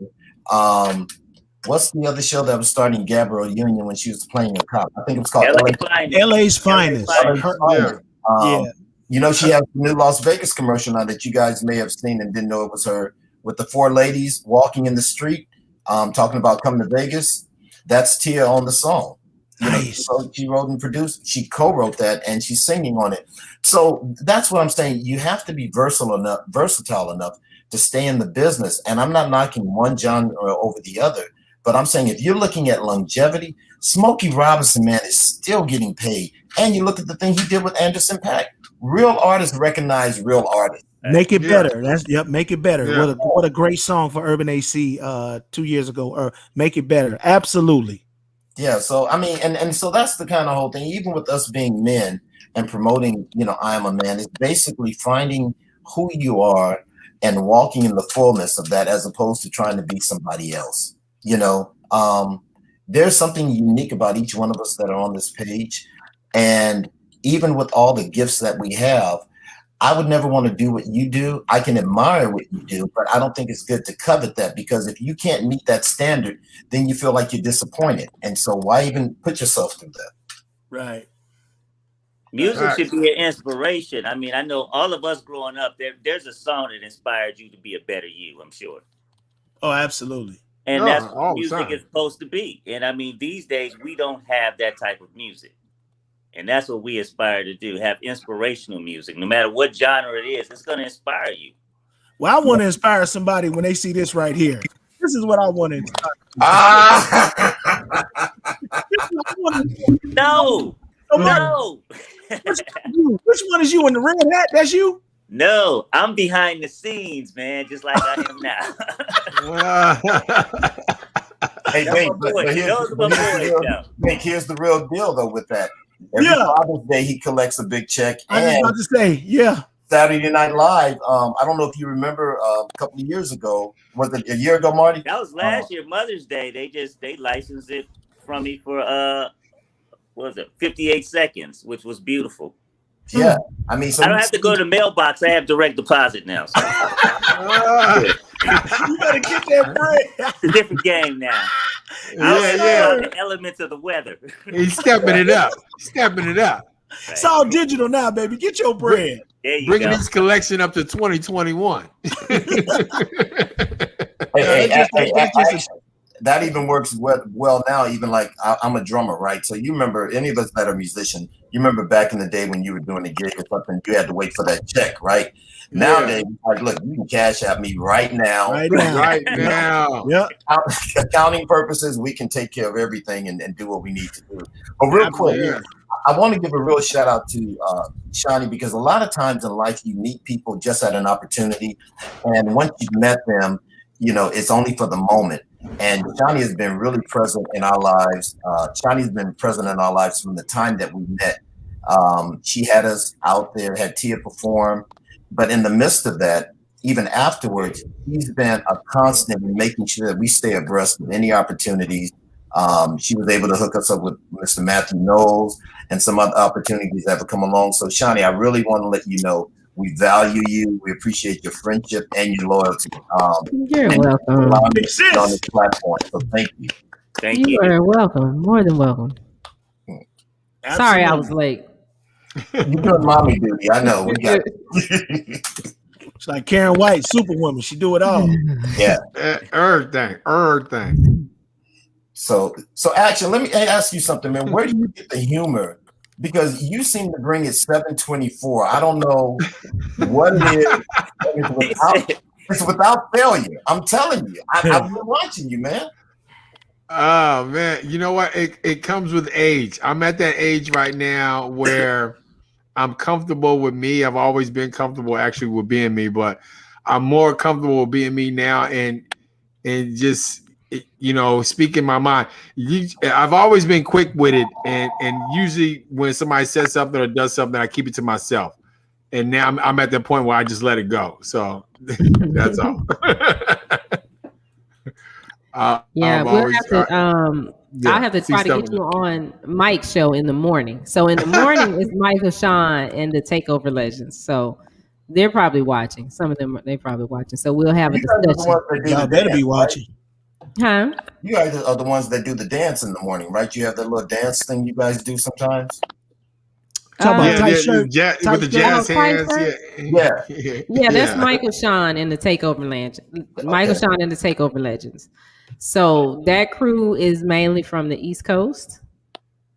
What's the other show that was starting Gabrielle Union when she was playing a cop? I think it was called LA's Finest. She has a new Las Vegas commercial now that you guys may have seen and didn't know it was her, with the four ladies walking in the street, talking about coming to Vegas. That's Tia on the song. Nice. So she wrote and produced. She co-wrote that, and she's singing on it. So that's what I'm saying. You have to be versatile enough to stay in the business. And I'm not knocking one genre over the other, but I'm saying if you're looking at longevity, Smokey Robinson, man, is still getting paid. And you look at the thing he did with Anderson .Paak. Real artists recognize real artists. Make it better. Make it better. Yeah. What a great song for Urban AC 2 years ago. Or Make It Better. Absolutely. Yeah, so and so that's the kind of whole thing. Even with us being men and promoting, I am a man, it's basically finding who you are and walking in the fullness of that, as opposed to trying to be somebody else. There's something unique about each one of us that are on this page, and even with all the gifts that we have, I would never want to do what you do. I can admire what you do, but I don't think it's good to covet that, because if you can't meet that standard, then you feel like you're disappointed. And so why even put yourself through that? Right. Music should be an inspiration. I mean, I know all of us growing up, there's a song that inspired you to be a better you, I'm sure. Oh, absolutely. And that's what music is supposed to be. And I mean, these days we don't have that type of music. And that's what we aspire to do, have inspirational music. No matter what genre it is, it's going to inspire you. Well, I want to inspire somebody when they see this right here. This is what I want to inspire. No. Which one is you in the red hat? That's you? No, I'm behind the scenes, man, just like I am now. Hey, Bink, here's the real deal, though, with that. Every Father's Day, he collects a big check. I was about to say, Saturday Night Live. I don't know if you remember a couple of years ago. Was it a year ago, Marty? That was last year, Mother's Day. They licensed it from me for what was it, 58 seconds, which was beautiful. Yeah, I mean, so I don't have to go to the mailbox. I have direct deposit now. So. You better get that bread. It's a different game now. The elements of the weather. He's stepping it up. Right. It's all digital now, baby. Get your bread. Bringing his collection up to 2021. That even works well now. Even like I'm a drummer, right? So you remember, any of us that are musicians, you remember back in the day when you were doing a gig or something, you had to wait for that check, right? Nowadays, like, look, you can cash at me right now. Right now. Yeah. Accounting purposes, we can take care of everything and do what we need to do. But real quick, I want to give a real shout out to Shawnee, because a lot of times in life you meet people just at an opportunity, and once you've met them, it's only for the moment. And Shawnee has been really present in our lives. Shawnee's been present in our lives from the time that we met. She had us out there, had Tia perform. But in the midst of that, even afterwards, he's been a constant in making sure that we stay abreast of any opportunities. She was able to hook us up with Mr. Matthew Knowles and some other opportunities that have come along. So, Shawnee, I really want to let you know we value you. We appreciate your friendship and your loyalty. You're welcome. On this platform. So thank you. Thank you. You are welcome. More than welcome. Absolutely. Sorry I was late. You're doing mommy duty. I know. We got It's like Karen White, Superwoman. She do it all. Yeah. Everything. So Action, let me ask you something, man. Where do you get the humor? Because you seem to bring it 724. I don't know what it is. It's without failure. I'm telling you. I've been watching you, man. Oh, man. You know what? It comes with age. I'm at that age right now where I'm comfortable with me. I've always been comfortable actually with being me, but I'm more comfortable with being me now and just speaking my mind. I've always been quick with it, and usually when somebody says something or does something, I keep it to myself. And now I'm at the point where I just let it go. So that's all. We'll have to. I'll have to try to get you on Mike's show in the morning. So in the morning is Michael, Sean, and the Takeover Legends. So they're probably watching. Some of them they probably watching. So we'll have a discussion. Y'all better be watching. Huh? You guys are the ones that do the dance in the morning, right? You have that little dance thing you guys do sometimes. Talk about tight shirt with the jazz hands. Yeah, that's Michael, Sean, and the Takeover Legends. Michael, Sean, and the Takeover Legends. So that crew is mainly from the East Coast,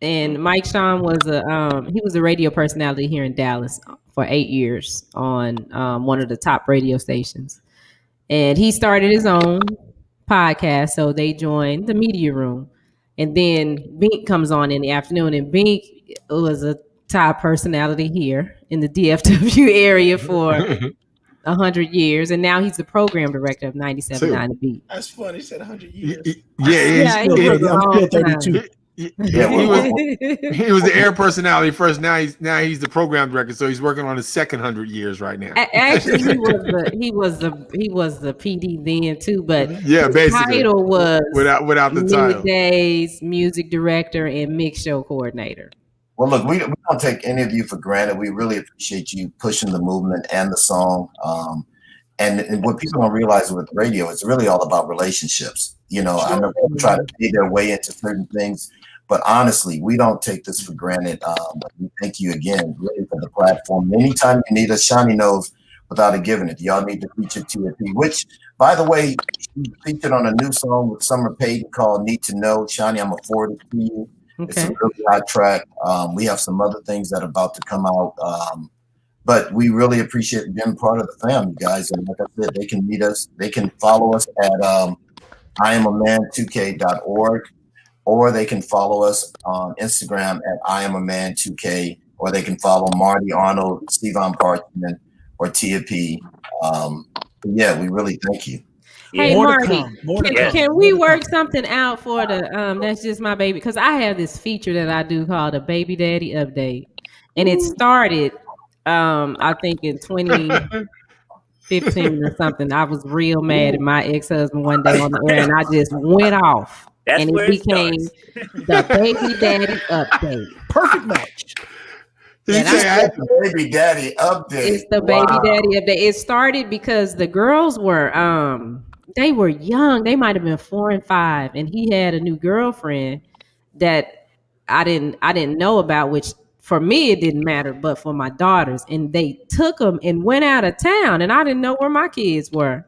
and Mike Sean was a radio personality here in Dallas for 8 years on one of the top radio stations, and he started his own podcast. So they joined the media room, and then Bink comes on in the afternoon, and Bink was a top personality here in the DFW area for 100 years, and now he's the program director of 97.9 The Beat. That's funny. He said 100 years. I'm still 32. He was the air personality first. Now he's the program director, so he's working on his second 100 years right now. Actually, he was the PD then too, but basically, the title was without the title, Middays music director and mix show coordinator. Well, look, we don't take any of you for granted. We really appreciate you pushing the movement and the song. And what people don't realize with radio, it's really all about relationships. You know, I know people try to pay their way into certain things, but honestly, we don't take this for granted. We thank you again, really, for the platform. Anytime you need us, Shawnee knows without a giving it. Y'all need to feature TFP, which, by the way, she featured on a new song with Summer Payton called Need to Know. Shawnee, I'm going to forward it to you. Okay. It's a really hot track. We have some other things that are about to come out. But we really appreciate being part of the family, guys. And like I said, they can meet us. They can follow us at IamAman2k.org, or they can follow us on Instagram at IamAman2k, or they can follow Marty Arnold, Stevon Parchman, or Tia P. Yeah, we really thank you. Hey, More Marty, to come. can we work something out for the That's Just My Baby? Because I have this feature that I do called a Baby Daddy Update. And it started, I think, in 2015 or something. I was real mad at my ex-husband one day on the air, and I just went off. That's and where it became the Baby Daddy Update. Perfect match. Baby Daddy Update. It's the Baby Daddy Update. It started because the girls were they were young. They might have been 4 and 5, and he had a new girlfriend that I didn't know about, which for me it didn't matter, but for my daughters, and they took them and went out of town, and I didn't know where my kids were.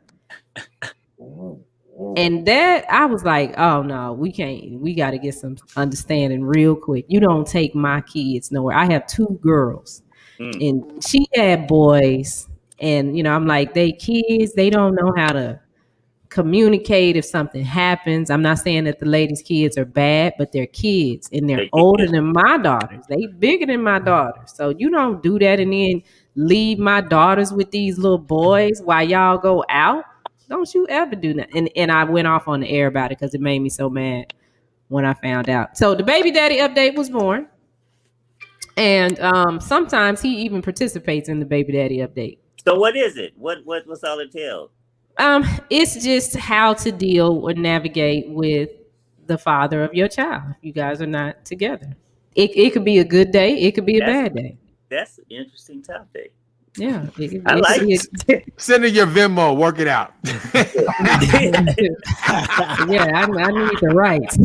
And that I was like, oh no, we can't. We got to get some understanding real quick. You don't take my kids nowhere. I have 2 girls, and she had boys, and I'm like, they kids. They don't know how to communicate if something happens. I'm not saying that the ladies' kids are bad, but they're kids, and they're older than my daughters. They bigger than my daughters. So you don't do that and then leave my daughters with these little boys while y'all go out. Don't you ever do that. And I went off on the air about it because it made me so mad when I found out. So the Baby Daddy Update was born. And sometimes he even participates in the Baby Daddy Update. So what is it? What's all it entails? It's just how to deal or navigate with the father of your child if you guys are not together. It could be a good day. It could be a bad day. That's an interesting topic. Yeah. I like it. Send in your Venmo. Work it out. Yeah, I need the rights.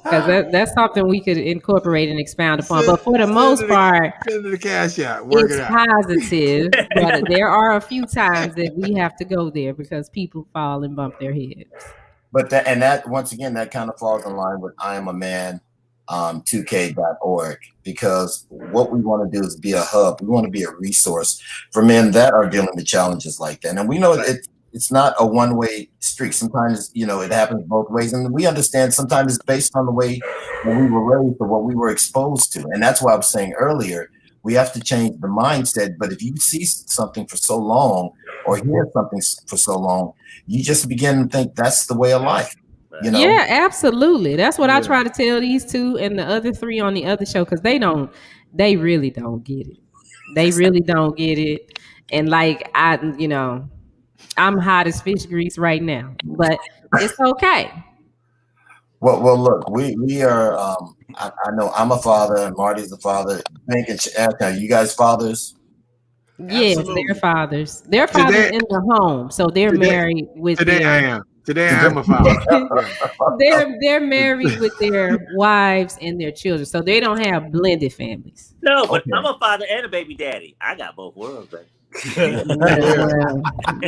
Because that's something we could incorporate and expound upon. But for the most part, send the cash out. Work it's it out. positive. But there are a few times that we have to go there because people fall and bump their heads. But that once again, that kind of falls in line with I Am a Man 2k.org, because what we want to do is be a hub. We want to be a resource for men that are dealing with challenges like that. And we know it's not a one-way street. Sometimes, it happens both ways. And we understand sometimes it's based on the way that we were raised or what we were exposed to. And that's why I was saying earlier, we have to change the mindset. But if you see something for so long or hear something for so long, you just begin to think that's the way of life. Yeah, absolutely. That's what I try to tell these 2 and the other 3 on the other show, because they really don't get it. They really don't get it. And like I'm hot as fish grease right now, but it's okay. Well, look, we are. I know I'm a father, and Marty's a father. Bink and are you guys fathers? Yes, they're fathers. They're fathers in the home, so they're married with. Today I am. Today I am a father. They're married with their wives and their children, so they don't have blended families. No, but I'm a father and a baby daddy. I got both worlds, baby.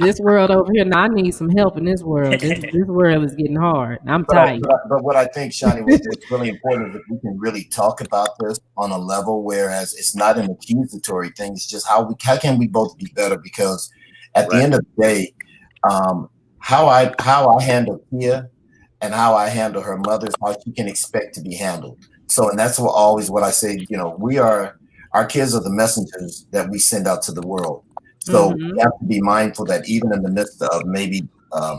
This world over here, now I need some help in this world. This world is getting hard. I'm tired. But what I think, Shawnee, what's really important is that we can really talk about this on a level, whereas it's not an accusatory thing. It's just how can we both be better? Because at the end of the day, how I handle Tia and how I handle her mother is how she can expect to be handled. So, and that's what I say. Our kids are the messengers that we send out to the world. So we have to be mindful that even in the midst of maybe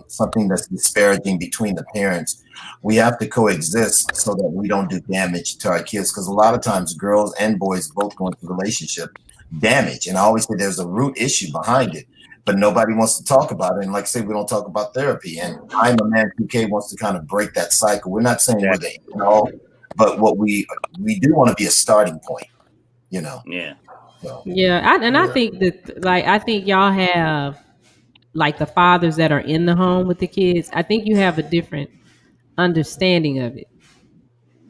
something that's disparaging between the parents, we have to coexist so that we don't do damage to our kids. Because a lot of times girls and boys both go into relationship damage. And I always say there's a root issue behind it, but nobody wants to talk about it. And like I say, we don't talk about therapy. And I'm a Man 2K wants to kind of break that cycle. We're not saying we're the but what we do want to be a starting point, you know. Yeah. So, I think that, like, I think y'all have, like, the fathers that are in the home with the kids. I think you have a different understanding of it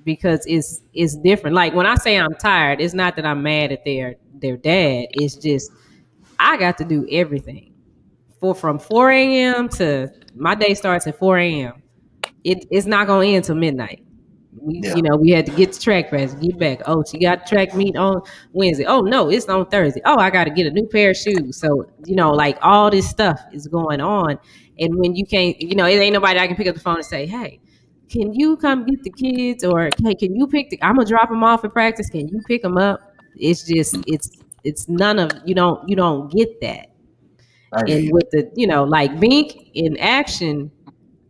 because it's different. Like, when I say I'm tired, it's not that I'm mad at their dad. It's just I got to do everything from 4 a.m. to my day starts at 4 a.m. It's not gonna end till midnight. We had to get the track pass, get back. Oh, she got track meet on Wednesday. Oh no, it's on Thursday. Oh, I got to get a new pair of shoes. So like, all this stuff is going on, and when you can't, it ain't nobody I can pick up the phone and say, hey, can you come get the kids, or hey, can you I'm gonna drop them off at practice. Can you pick them up? It's just it's none of you don't get that. And with the like Bink in action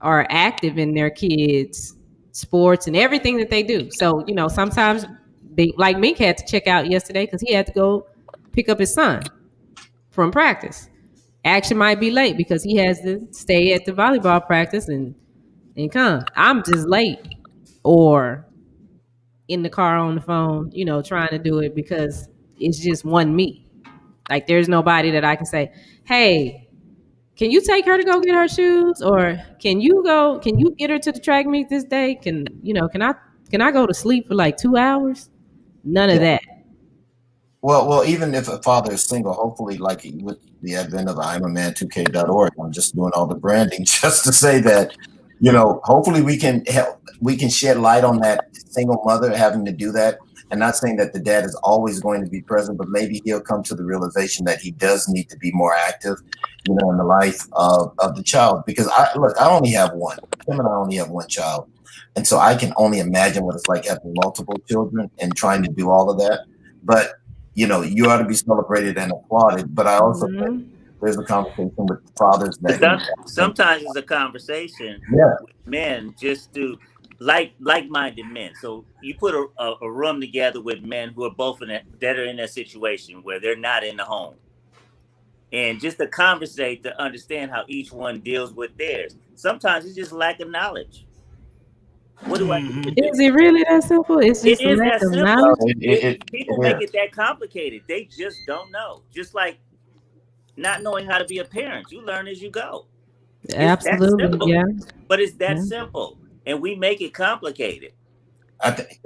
are active in their kids' sports and everything that they do. So, sometimes Mink had to check out yesterday because he had to go pick up his son from practice. Action might be late because he has to stay at the volleyball practice and come. I'm just late or in the car on the phone, trying to do it because it's just one me. Like, there's nobody that I can say, hey, can you take her to go get her shoes, or can you get her to the track meet this day? Can I go to sleep for like 2 hours? None of that. Well, even if a father is single, hopefully, like with the advent of I'mAman2k.org, I'm just doing all the branding just to say that, hopefully we can shed light on that single mother having to do that. And not saying that the dad is always going to be present, but maybe he'll come to the realization that he does need to be more active, in the life of the child. Because I only have one. Tim and I only have one child. And so I can only imagine what it's like having multiple children and trying to do all of that. But, you ought to be celebrated and applauded. But I also think there's a conversation with fathers that sometimes it's a conversation with men just to like-minded men. So you put a room together with men who are both that are in that situation where they're not in the home, and just to conversate, to understand how each one deals with theirs. Sometimes it's just lack of knowledge. What do I need to do? Is it really that simple? It's just it is lack that of simple. knowledge. People make it that complicated. They just don't know. Just like not knowing how to be a parent. You learn as you go. Absolutely, yeah. But it's that simple. And we make it complicated.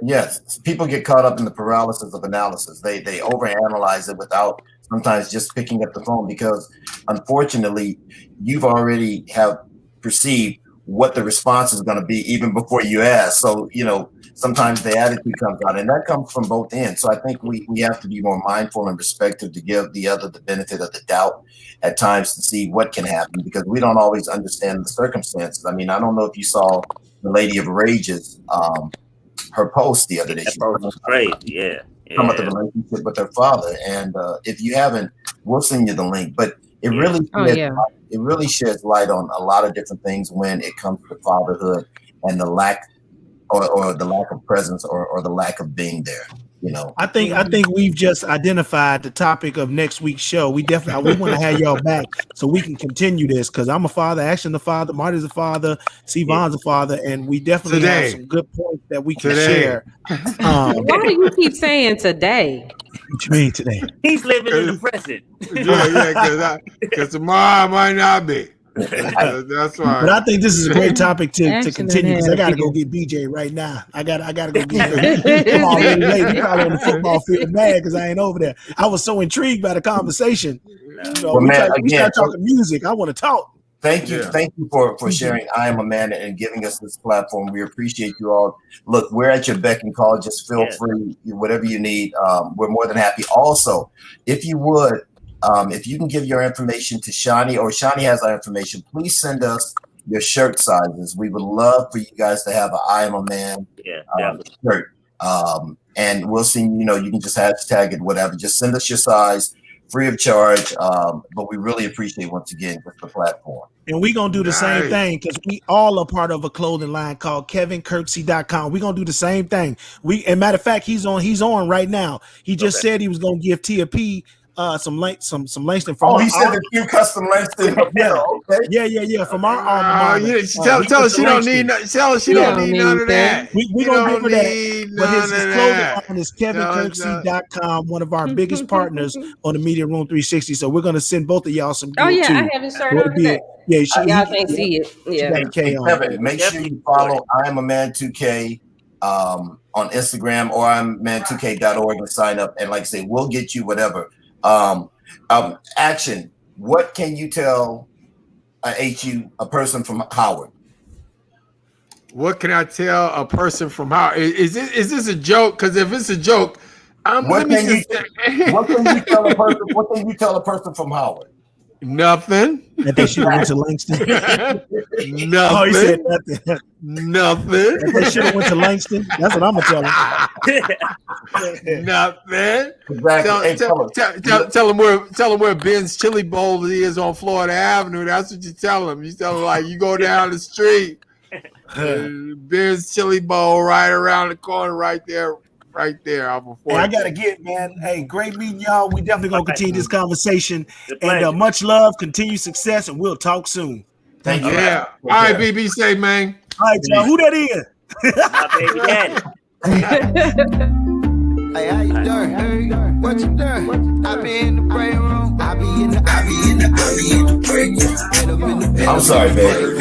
Yes, people get caught up in the paralysis of analysis. They overanalyze it without sometimes just picking up the phone, because unfortunately you've already have perceived what the response is going to be even before you ask. So, sometimes the attitude comes out, and that comes from both ends. So I think we have to be more mindful and respectful to give the other the benefit of the doubt at times to see what can happen, because we don't always understand the circumstances. I mean, I don't know if you saw the Lady of Rage's her post the other day. That post was crazy, yeah. Talking about the relationship with her father, and if you haven't, we'll send you the link. But it really sheds light on a lot of different things when it comes to fatherhood and the lack or the lack of presence or the lack of being there. I think we've just identified the topic of next week's show. We want to have y'all back so we can continue this, because I'm a father, Action the father, Marty's a father, Sivan's a father, and we definitely have some good points that we can share. Why do you keep saying today? What you mean today? He's living in the present. Because tomorrow might not be. That's why. But I think this is a great topic to continue, because I got to go get BJ right now. I got to go get her. I'm already late. He's probably on the football field mad because I ain't over there. I was so intrigued by the conversation. We start talking music. I want to talk. Thank you for sharing I Am a Man and giving us this platform. We appreciate you all. Look, we're at your beck and call. Just feel free, whatever you need. We're more than happy. Also, if you would, if you can give your information to Shani, or Shani has our information, please send us your shirt sizes. We would love for you guys to have an I Am a Man shirt. And we'll see, you can just hashtag it, whatever. Just send us your size, free of charge. But we really appreciate, once again, the platform. And we're going to do the same thing, because we all are part of a clothing line called KevinKirksey.com. We're going to do the same thing. And matter of fact, he's on right now. He just said he was going to give Tia P some Langston from. Oh, he said that you custom Langston. Yeah. From our alma mater. Tell her she don't need. Tell her she don't need none of that. We gonna give her that. But his clothing line is KevinKirksey.com, one of our biggest partners on the Media Room 360. So we're gonna send both of y'all some gear too. I have his shirt on today. Yeah, y'all can't see it. Yeah. Hey, Kevin, make sure you follow I Am a Man 2K on Instagram or I'mMan2K.org and sign up. And like I say, we'll get you whatever. Action. What can you tell a person from Howard? What can I tell a person from Howard? Is this a joke? Because if it's a joke, what can you tell a person? What can you tell a person from Howard? Nothing. That they should have went to Langston. Nothing. Oh, he said nothing. Nothing. That they should have went to Langston. That's what I'm gonna tell them. Nothing. Exactly. Tell them where Ben's Chili Bowl is on Florida Avenue. That's what you tell them. You tell them like you go down the street, Ben's Chili Bowl right around the corner, right there. Right there. Hey, I gotta get, man. Hey, great meeting y'all. We definitely gonna continue this conversation. And much love, continued success, and we'll talk soon. Thank you. Yeah. All right, BB, say, man. All right, y'all. Who that is? My baby daddy. Hey, how you doing? What you doing? I be in the break room. I be in the break room. I'm sorry, baby.